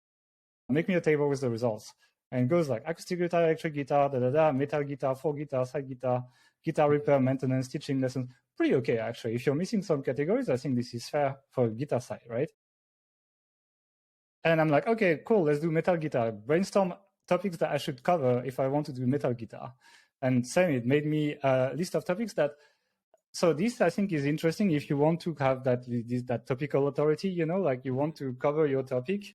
[SPEAKER 3] Make me a table with the results. And it goes like acoustic guitar, electric guitar, metal guitar, folk guitar, side guitar, guitar repair, maintenance, teaching lessons. Pretty okay, actually. If you're missing some categories, I think this is fair for a guitar site, right? And I'm like, okay, cool, let's do metal guitar. Brainstorm topics that I should cover if I want to do metal guitar. And same, it made me a list of topics that, so this I think is interesting if you want to have that topical authority, like you want to cover your topic,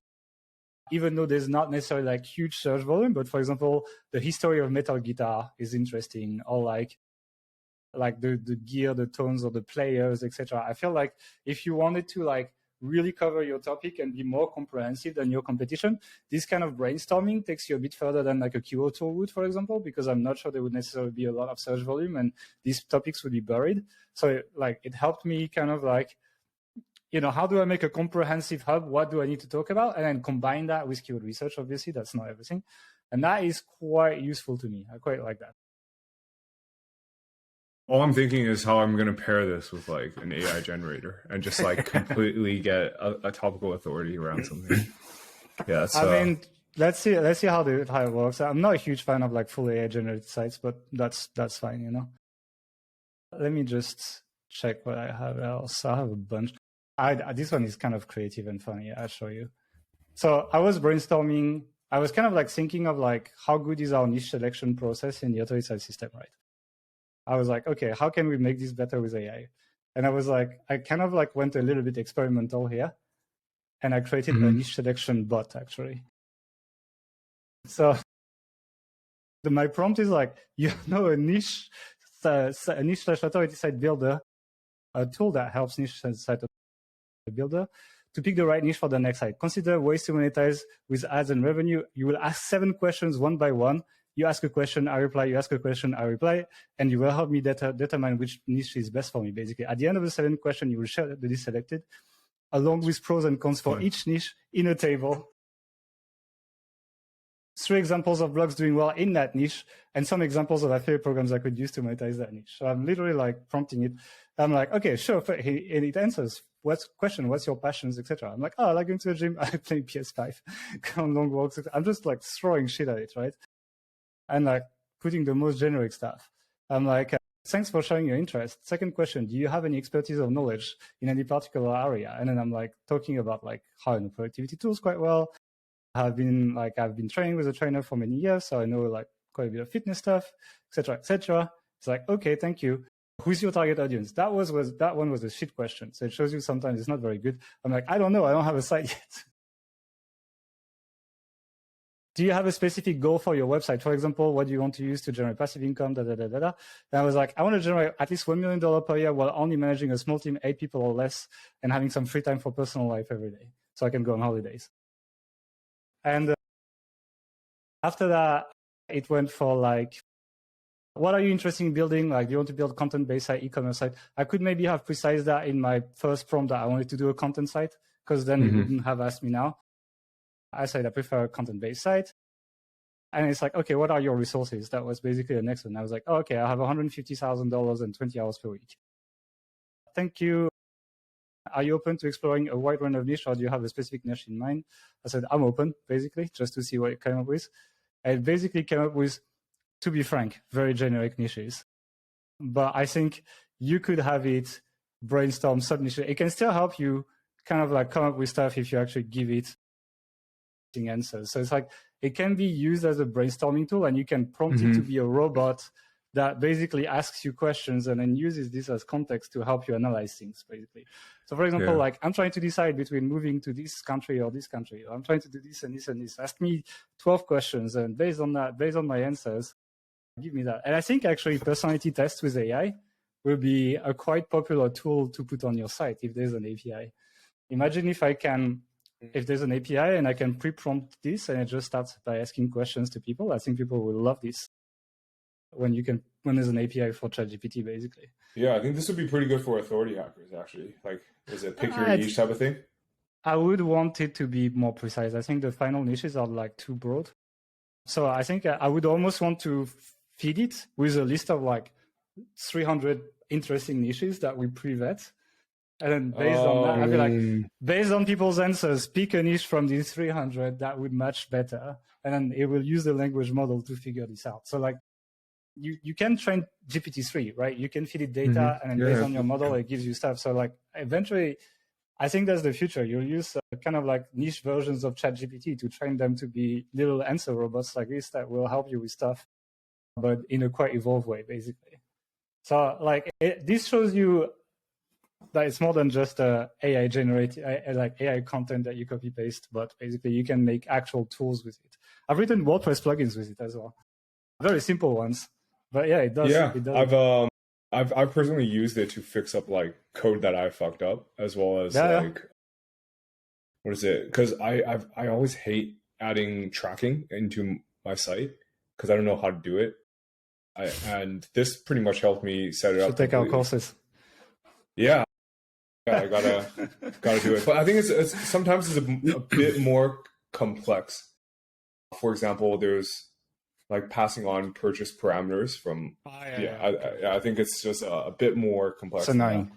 [SPEAKER 3] even though there's not necessarily like huge search volume, but for example, the history of metal guitar is interesting, or like the gear, the tones, or the players, etc. I feel like if you wanted to like really cover your topic and be more comprehensive than your competition, this kind of brainstorming takes you a bit further than like a keyword tool would, for example, because I'm not sure there would necessarily be a lot of search volume and these topics would be buried. So it helped me kind of like, how do I make a comprehensive hub? What do I need to talk about? And then combine that with keyword research. Obviously, that's not everything. And that is quite useful to me. I quite like that.
[SPEAKER 1] All I'm thinking is how I'm going to pair this with like an AI generator and just like completely get a topical authority around something. Yeah.
[SPEAKER 3] I mean, let's see how it works. I'm not a huge fan of like full AI generated sites, but that's fine, Let me just check what I have else. I have a bunch. This one is kind of creative and funny. I'll show you. So I was brainstorming. I was kind of like thinking of like how good is our niche selection process in the authority site system, right? I was like, okay, how can we make this better with AI? And I was like, I kind of like went a little bit experimental here, and I created a niche selection bot actually. So my prompt is like, a niche slash authority site builder, a tool that helps niche site builder to pick the right niche for the next site. Consider ways to monetize with ads and revenue. You will ask 7 questions one by one. You ask a question, I reply. You ask a question, I reply. And you will help me determine which niche is best for me, basically. At the end of the 7th question, you will share the list selected, along with pros and cons for each niche in a table. 3 examples of blogs doing well in that niche, and some examples of affiliate programs I could use to monetize that niche. So I'm literally like prompting it. I'm like, okay, sure. And it answers, what's your passions, etc. I'm like, I like going to the gym. I play PS5, go on long walks. I'm just like throwing shit at it, right? And like putting the most generic stuff. I'm like, thanks for showing your interest. Second question, do you have any expertise or knowledge in any particular area? And then I'm like talking about like how I know productivity tools quite well. I've been training with a trainer for many years, so I know like quite a bit of fitness stuff, etc., etc. It's like, okay, thank you. Who's your target audience? That one was a shit question. So it shows you sometimes it's not very good. I'm like, I don't know. I don't have a site yet. Do you have a specific goal for your website? For example, what do you want to use to generate passive income? And I was like, I want to generate at least $1 million per year while only managing a small team, 8 people or less, and having some free time for personal life every day, so I can go on holidays. And after that, it went for like, what are you interested in building? Like, do you want to build content-based site, e-commerce site? I could maybe have precised that in my first prompt that I wanted to do a content site, because then it wouldn't have asked me now. I said I prefer a content-based site. And it's like, okay, what are your resources? That was basically the next one. I was like, oh, okay, I have $150,000 and 20 hours per week. Thank you. Are you open to exploring a wide range of niche, or do you have a specific niche in mind? I said, I'm open, basically, just to see what it came up with. And it basically came up with, to be frank, very generic niches. But I think you could have it brainstorm sub-niches. It can still help you kind of like come up with stuff if you actually give it answers. So it's like, it can be used as a brainstorming tool, and you can prompt it to be a robot that basically asks you questions and then uses this as context to help you analyze things, basically. So for example, like, I'm trying to decide between moving to this country or this country. I'm trying to do this and this and this. Ask me 12 questions, and based on my answers, give me that. And I think actually personality tests with AI will be a quite popular tool to put on your site if there's an API. Imagine if there's an API and I can pre-prompt this and it just starts by asking questions to people. I think people will love this when there's an API for ChatGPT, basically.
[SPEAKER 1] Yeah, I think this would be pretty good for authority hackers, actually. Like, is it pick your niche type of thing?
[SPEAKER 3] I would want it to be more precise. I think the final niches are like too broad. So I think I would almost want to feed it with a list of like 300 interesting niches that we pre-vet. And then based on that, I'd be like, based on people's answers, pick a niche from these 300 that would match better. And then it will use the language model to figure this out. So like you can train GPT-3, right? You can feed it data and then based on your model, it gives you stuff. So like eventually, I think that's the future. You'll use kind of like niche versions of ChatGPT to train them to be little answer robots like this that will help you with stuff, but in a quite evolved way, basically. So like this shows you that it's more than just AI generated, like AI content that you copy paste, but basically you can make actual tools with it. I've written WordPress plugins with it as well, very simple ones, but yeah, it does.
[SPEAKER 1] Yeah,
[SPEAKER 3] it does.
[SPEAKER 1] I've personally used it to fix up like code that I fucked up, as well as what is it? Because I always hate adding tracking into my site because I don't know how to do it. And this pretty much helped me set it up.
[SPEAKER 3] Take our courses.
[SPEAKER 1] Yeah, I gotta do it. But I think it's sometimes it's a bit more complex. For example, there's like passing on purchase parameters from. I think it's just a bit more complex.
[SPEAKER 3] It's annoying.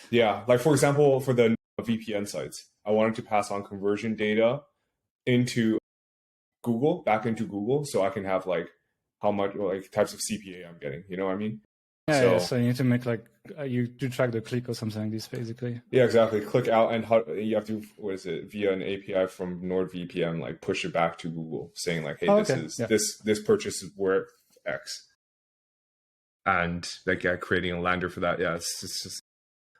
[SPEAKER 1] Yeah, like for example, for the VPN sites, I wanted to pass on conversion data into Google, back into Google, so I can have like how much like types of CPA I'm getting. You know what I mean?
[SPEAKER 3] Yeah, so you need to make like you do track the click or something like this, basically.
[SPEAKER 1] Yeah, exactly. Click out, and how you have to via an API from NordVPN, like push it back to Google, saying like, hey, this purchase is worth X, and like creating a lander for that. Yeah, it's just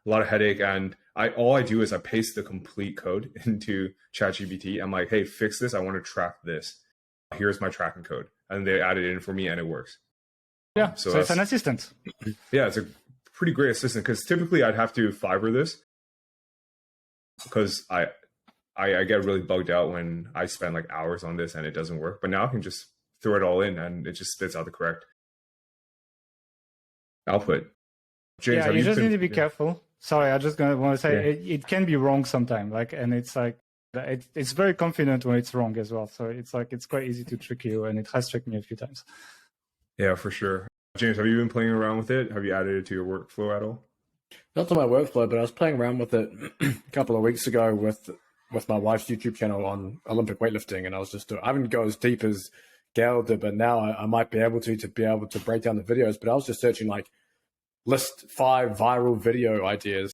[SPEAKER 1] a lot of headache, and all I do is I paste the complete code into ChatGPT. I'm like, hey, fix this. I want to track this. Here's my tracking code, and they add it in for me, and it works.
[SPEAKER 3] Yeah, so it's an assistant.
[SPEAKER 1] Yeah, it's a pretty great assistant because typically I'd have to Fiverr this because I get really bugged out when I spend like hours on this and it doesn't work. But now I can just throw it all in and it just spits out the correct output. James,
[SPEAKER 3] yeah, you just need to be careful. Sorry, I just want to say it can be wrong sometime. Like, and it's like it's very confident when it's wrong as well. So it's like it's quite easy to trick you, and it has tricked me a few times.
[SPEAKER 1] Yeah, for sure. James, have you been playing around with it? Have you added it to your workflow at all?
[SPEAKER 2] Not to my workflow, but I was playing around with it a couple of weeks ago with my wife's YouTube channel on Olympic weightlifting, and I was just I didn't go as deep as Gael did, but now I might be able to break down the videos. But I was just searching like list 5 viral video ideas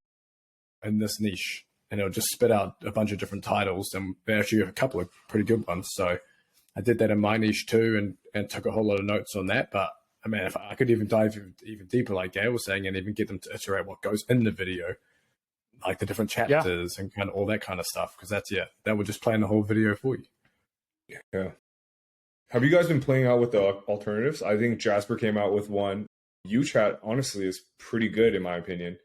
[SPEAKER 2] in this niche, and it'll just spit out a bunch of different titles, and there actually a couple of pretty good ones. So I did that in my niche too, and took a whole lot of notes on that. But I mean, if I could even dive even deeper, like Gael was saying, and even get them to iterate what goes in the video, like the different chapters and kind of all that kind of stuff, because that would just plan the whole video for you.
[SPEAKER 1] Yeah. Have you guys been playing out with the alternatives? I think Jasper came out with one. UChat, honestly, is pretty good in my opinion.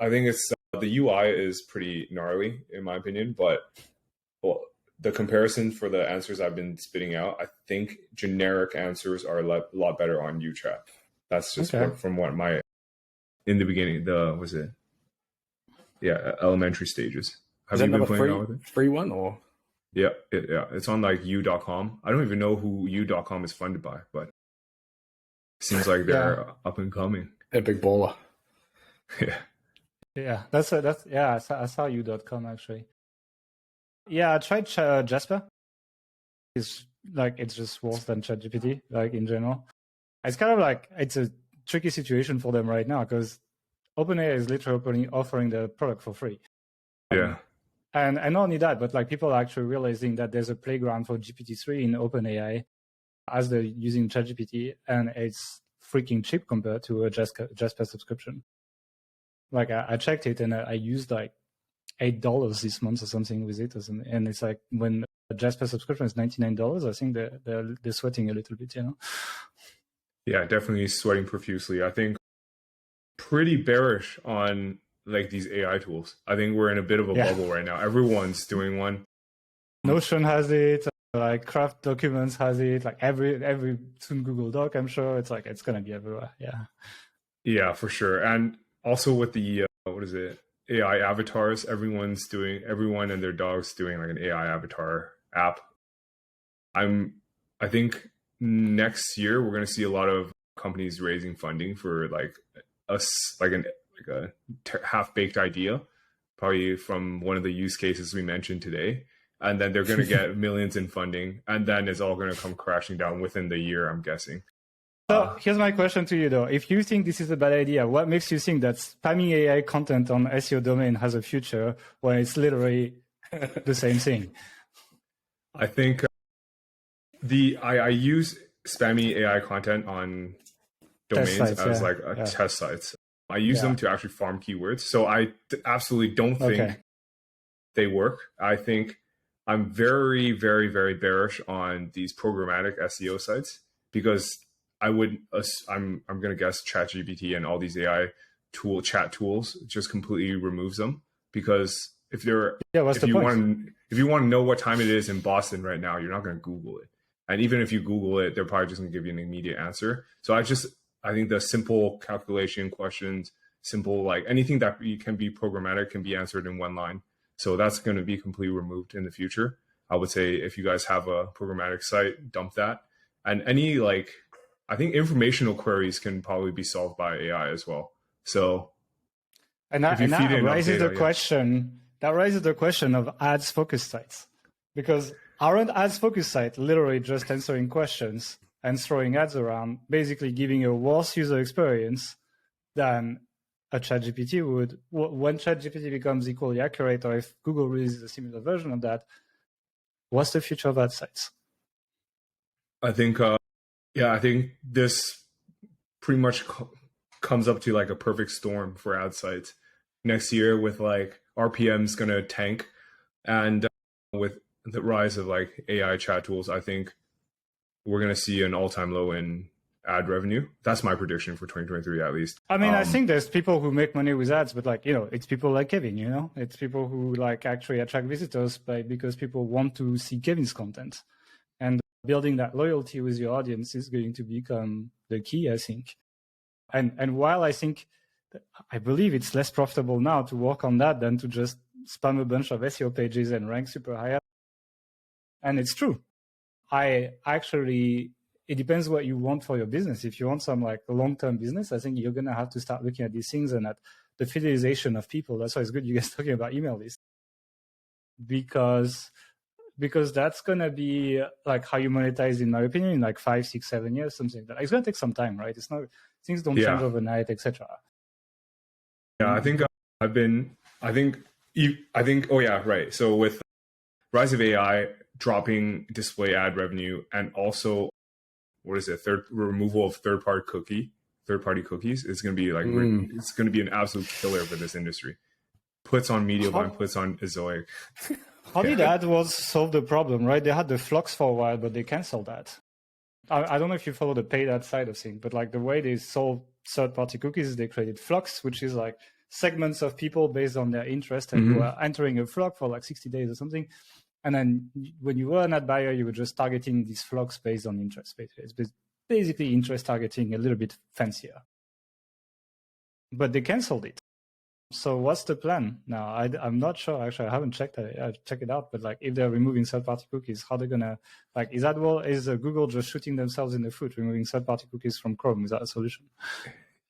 [SPEAKER 1] I think the UI is pretty gnarly in my opinion, but the comparison for the answers I've been spitting out, I think generic answers are a lot better on UChat. That's just from what in the beginning, elementary stages. Have you been playing out with it?
[SPEAKER 2] Free one or?
[SPEAKER 1] Yeah, it's on like u.com. I don't even know who u.com is funded by, but it seems like they're up and coming.
[SPEAKER 2] A big baller.
[SPEAKER 1] Yeah.
[SPEAKER 3] I saw u.com actually. Yeah, I tried Jasper. It's just worse than ChatGPT, like in general. It's kind of like it's a tricky situation for them right now because OpenAI is literally offering the product for free.
[SPEAKER 1] Yeah.
[SPEAKER 3] And not only that, but like people are actually realizing that there's a playground for GPT-3 in OpenAI as they're using ChatGPT, and it's freaking cheap compared to a Jasper subscription. Like I checked it and I used like $8 this month or something with it, and it's like when a Jasper subscription is $99, I think they're sweating a little bit, you know.
[SPEAKER 1] Yeah, definitely sweating profusely. I think pretty bearish on like these AI tools. I think we're in a bit of a bubble right now. Everyone's doing one.
[SPEAKER 3] Notion has it, like Craft Documents has it, like every soon Google Doc, I'm sure it's like it's gonna be everywhere. Yeah,
[SPEAKER 1] for sure. And also with the AI avatars, everyone and their dogs doing like an AI avatar app. I think next year we're going to see a lot of companies raising funding for like a half-baked idea, probably from one of the use cases we mentioned today. And then they're going to get millions in funding, and then it's all going to come crashing down within the year, I'm guessing.
[SPEAKER 3] So here's my question to you, though. If you think this is a bad idea, what makes you think that spamming AI content on SEO domain has a future when it's literally the same thing?
[SPEAKER 1] I think I use spammy AI content on domains
[SPEAKER 3] sites,
[SPEAKER 1] as like test sites. I use them to actually farm keywords. So I absolutely don't think they work. I think I'm very, very, very bearish on these programmatic SEO sites because I'm going to guess ChatGPT and all these AI chat tools just completely removes them, because if you want to know what time it is in Boston right now, you're not going to Google it. And even if you Google it, they're probably just going to give you an immediate answer. So I think the simple calculation questions, simple, like anything that can be programmatic can be answered in one line. So that's going to be completely removed in the future. I would say if you guys have a programmatic site, dump that. And any I think informational queries can probably be solved by AI as well. So
[SPEAKER 3] that raises the question of ads focused sites, because aren't ads focused sites literally just answering questions and throwing ads around, basically giving a worse user experience than a ChatGPT would? When ChatGPT becomes equally accurate, or if Google releases a similar version of that, what's the future of ad sites?
[SPEAKER 1] I think I think this pretty much comes up to like a perfect storm for ad sites next year, with like RPM's going to tank, and with the rise of like AI chat tools, I think we're going to see an all-time low in ad revenue. That's my prediction for 2023, at least.
[SPEAKER 3] I mean, I think there's people who make money with ads, but it's people like Kevin, it's people who actually attract visitors because people want to see Kevin's content. And building that loyalty with your audience is going to become the key, I think. And while I believe it's less profitable now to work on that than to just spam a bunch of SEO pages and rank super high up. And it's true. It depends what you want for your business. If you want some long-term business, I think you're going to have to start looking at these things and at the fidelization of people. That's why it's good you guys talking about email lists, because that's going to be how you monetize, in my opinion, in 5, 6, 7 years, something like that. It's going to take some time, right? It's not, things don't change overnight, etc.
[SPEAKER 1] Yeah, I think right. So with rise of AI, dropping display ad revenue, and also removal of third-party cookies is going to be it's going to be an absolute killer for this industry. Puts on Mediavine, puts on Ezoic.
[SPEAKER 3] How did AdWords solve the problem, right? They had the flux for a while, but they canceled that. I don't know if you follow the paid ad side of things, but the way they solve third-party cookies is they created flux, which is segments of people based on their interest, and you are entering a flock for 60 days or something. And then when you were an ad buyer, you were just targeting these flocks based on interest. It's basically interest targeting, a little bit fancier. But they canceled it. So what's the plan now? I'm not sure, actually. I haven't checked it. I'll check it out. But if they're removing third-party cookies, how they're going to, is Google just shooting themselves in the foot, removing third-party cookies from Chrome? Is that a solution?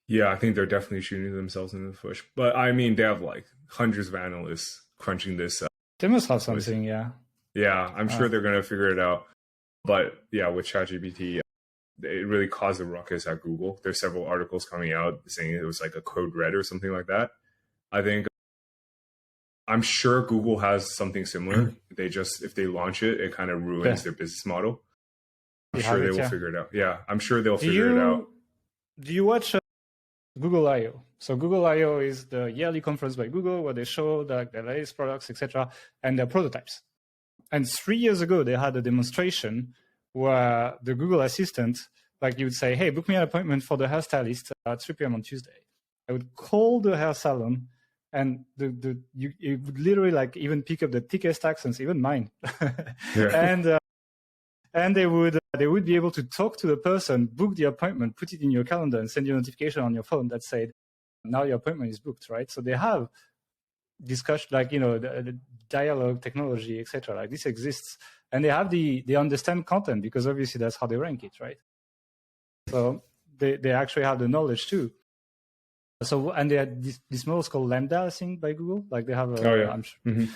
[SPEAKER 1] Yeah, I think they're definitely shooting themselves in the foot. But I mean, they have hundreds of analysts crunching this.
[SPEAKER 3] They must have something, yeah.
[SPEAKER 1] Yeah, I'm sure they're going to figure it out. But yeah, with ChatGPT, it really caused a ruckus at Google. There's several articles coming out saying it was a code red or something like that. I'm sure Google has something similar. If they launch it, it kind of ruins their business model. I'm sure they will figure it out. Yeah, I'm sure they'll figure it out.
[SPEAKER 3] Do you watch Google I/O? So Google I/O is the yearly conference by Google where they show the latest products, etc., and their prototypes. And 3 years ago, they had a demonstration where the Google Assistant, you would say, hey, book me an appointment for the hairstylist at 3 p.m. on Tuesday. I would call the hair salon, and you would literally even pick up the thickest accents, even mine. And they would be able to talk to the person, book the appointment, put it in your calendar, and send you a notification on your phone that said, now your appointment is booked, right? So they have discussion, the dialogue technology, etc. This exists, and they understand content, because obviously that's how they rank it, right? So they actually have the knowledge too. So, and they had this model called Lambda, I think, by Google. Like they have a, I'm sure.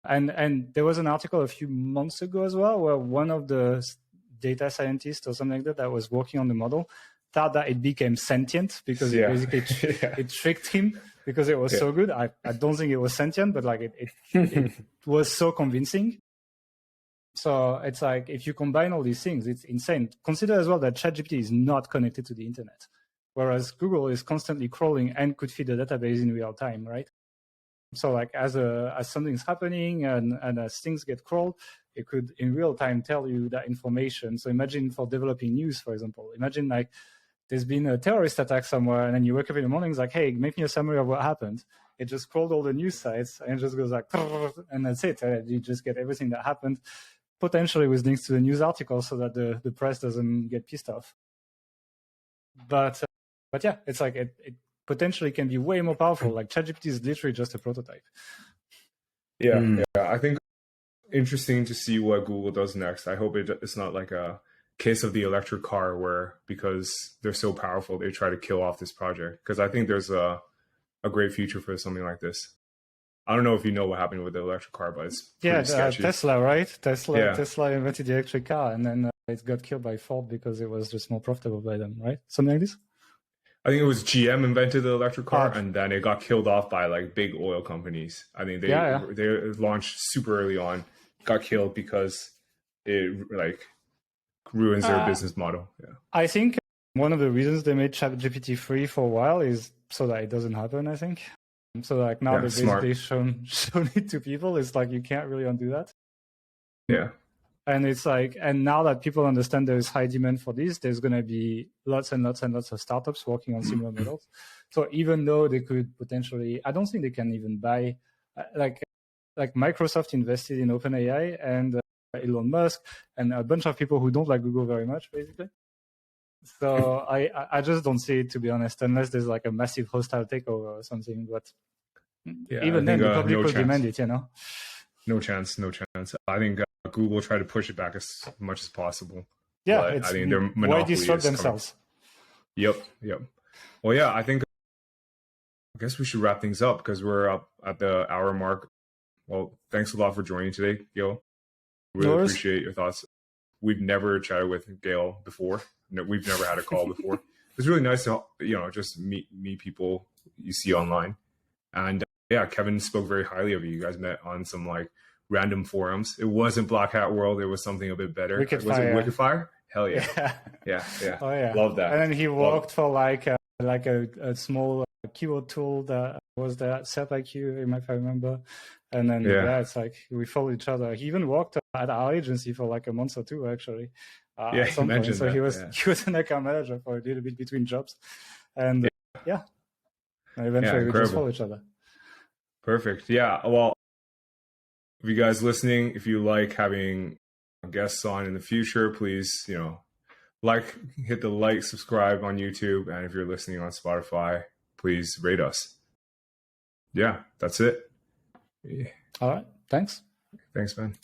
[SPEAKER 3] And there was an article a few months ago as well, where one of the data scientists or something like that was working on the model thought that it became sentient because it basically it tricked him because it was so good. I don't think it was sentient, but like it was so convincing. So it's like, if you combine all these things, it's insane. Consider as well that ChatGPT is not connected to the internet, whereas Google is constantly crawling and could feed the database in real time, right? So like as something's happening and as things get crawled, it could in real time tell you that information. So imagine for developing news, for example, imagine like there's been a terrorist attack somewhere and then you wake up in the morning, it's like, hey, make me a summary of what happened. It just crawled all the news sites and it just goes like, and that's it. You just get everything that happened, potentially with links to the news article so that the press doesn't get pissed off. But yeah, it's like it potentially can be way more powerful. Like ChatGPT is literally just a prototype.
[SPEAKER 1] Yeah. I think interesting to see what Google does next. I hope it's not like a case of the electric car where because they're so powerful, they try to kill off this project. Because I think there's a great future for something like this. I don't know if you know what happened with the electric car, but it's pretty sketchy.
[SPEAKER 3] Tesla, right? Tesla invented the electric car, and then it got killed by Ford because it was just more profitable by them, right? Something like this.
[SPEAKER 1] I think it was GM invented the electric car, and then it got killed off by like big oil companies. I think they launched super early on, got killed because it like ruins their business model. Yeah,
[SPEAKER 3] I think one of the reasons they made ChatGPT free for a while is so that it doesn't happen. I think. So like now they've basically shown it to people. It's like you can't really undo that.
[SPEAKER 1] Yeah.
[SPEAKER 3] And it's like, and now that people understand there is high demand for this, there's going to be lots and lots and lots of startups working on similar models. So even though they could potentially, I don't think they can even buy, like Microsoft invested in OpenAI and Elon Musk and a bunch of people who don't like Google very much, basically. So I just don't see it, to be honest, unless there's like a massive hostile takeover or something. But even then, they probably could demand it, you know?
[SPEAKER 1] No chance. I think Google tried to push it back as much as possible.
[SPEAKER 3] Yeah,
[SPEAKER 1] but I think their monopoly
[SPEAKER 3] why disrupt themselves?
[SPEAKER 1] Yep. Well, yeah, I guess we should wrap things up because we're up at the hour mark. Well, thanks a lot for joining today, Gael. Really appreciate your thoughts. We've never chatted with Gael before. No, we've never had a call before. It's really nice to just meet people you see online. And yeah, Kevin spoke very highly of you. You guys met on some like random forums. It wasn't Black Hat World. It was something a bit better. Was it Wikifire? Hell yeah. Yeah.
[SPEAKER 3] Oh yeah.
[SPEAKER 1] Love that.
[SPEAKER 3] And then he worked for like a small keyword tool that was the SERPIQ, if I remember. And then it's like we followed each other. He even worked at our agency for like a month or two actually. At some point. So he was an account manager for a little bit between jobs. And and eventually we just followed each other.
[SPEAKER 1] Perfect. Yeah. Well, if you guys listening, if you like having guests on in the future, please, hit the like, subscribe on YouTube. And if you're listening on Spotify, please rate us. Yeah, that's it.
[SPEAKER 3] All right. Thanks.
[SPEAKER 1] Thanks, man.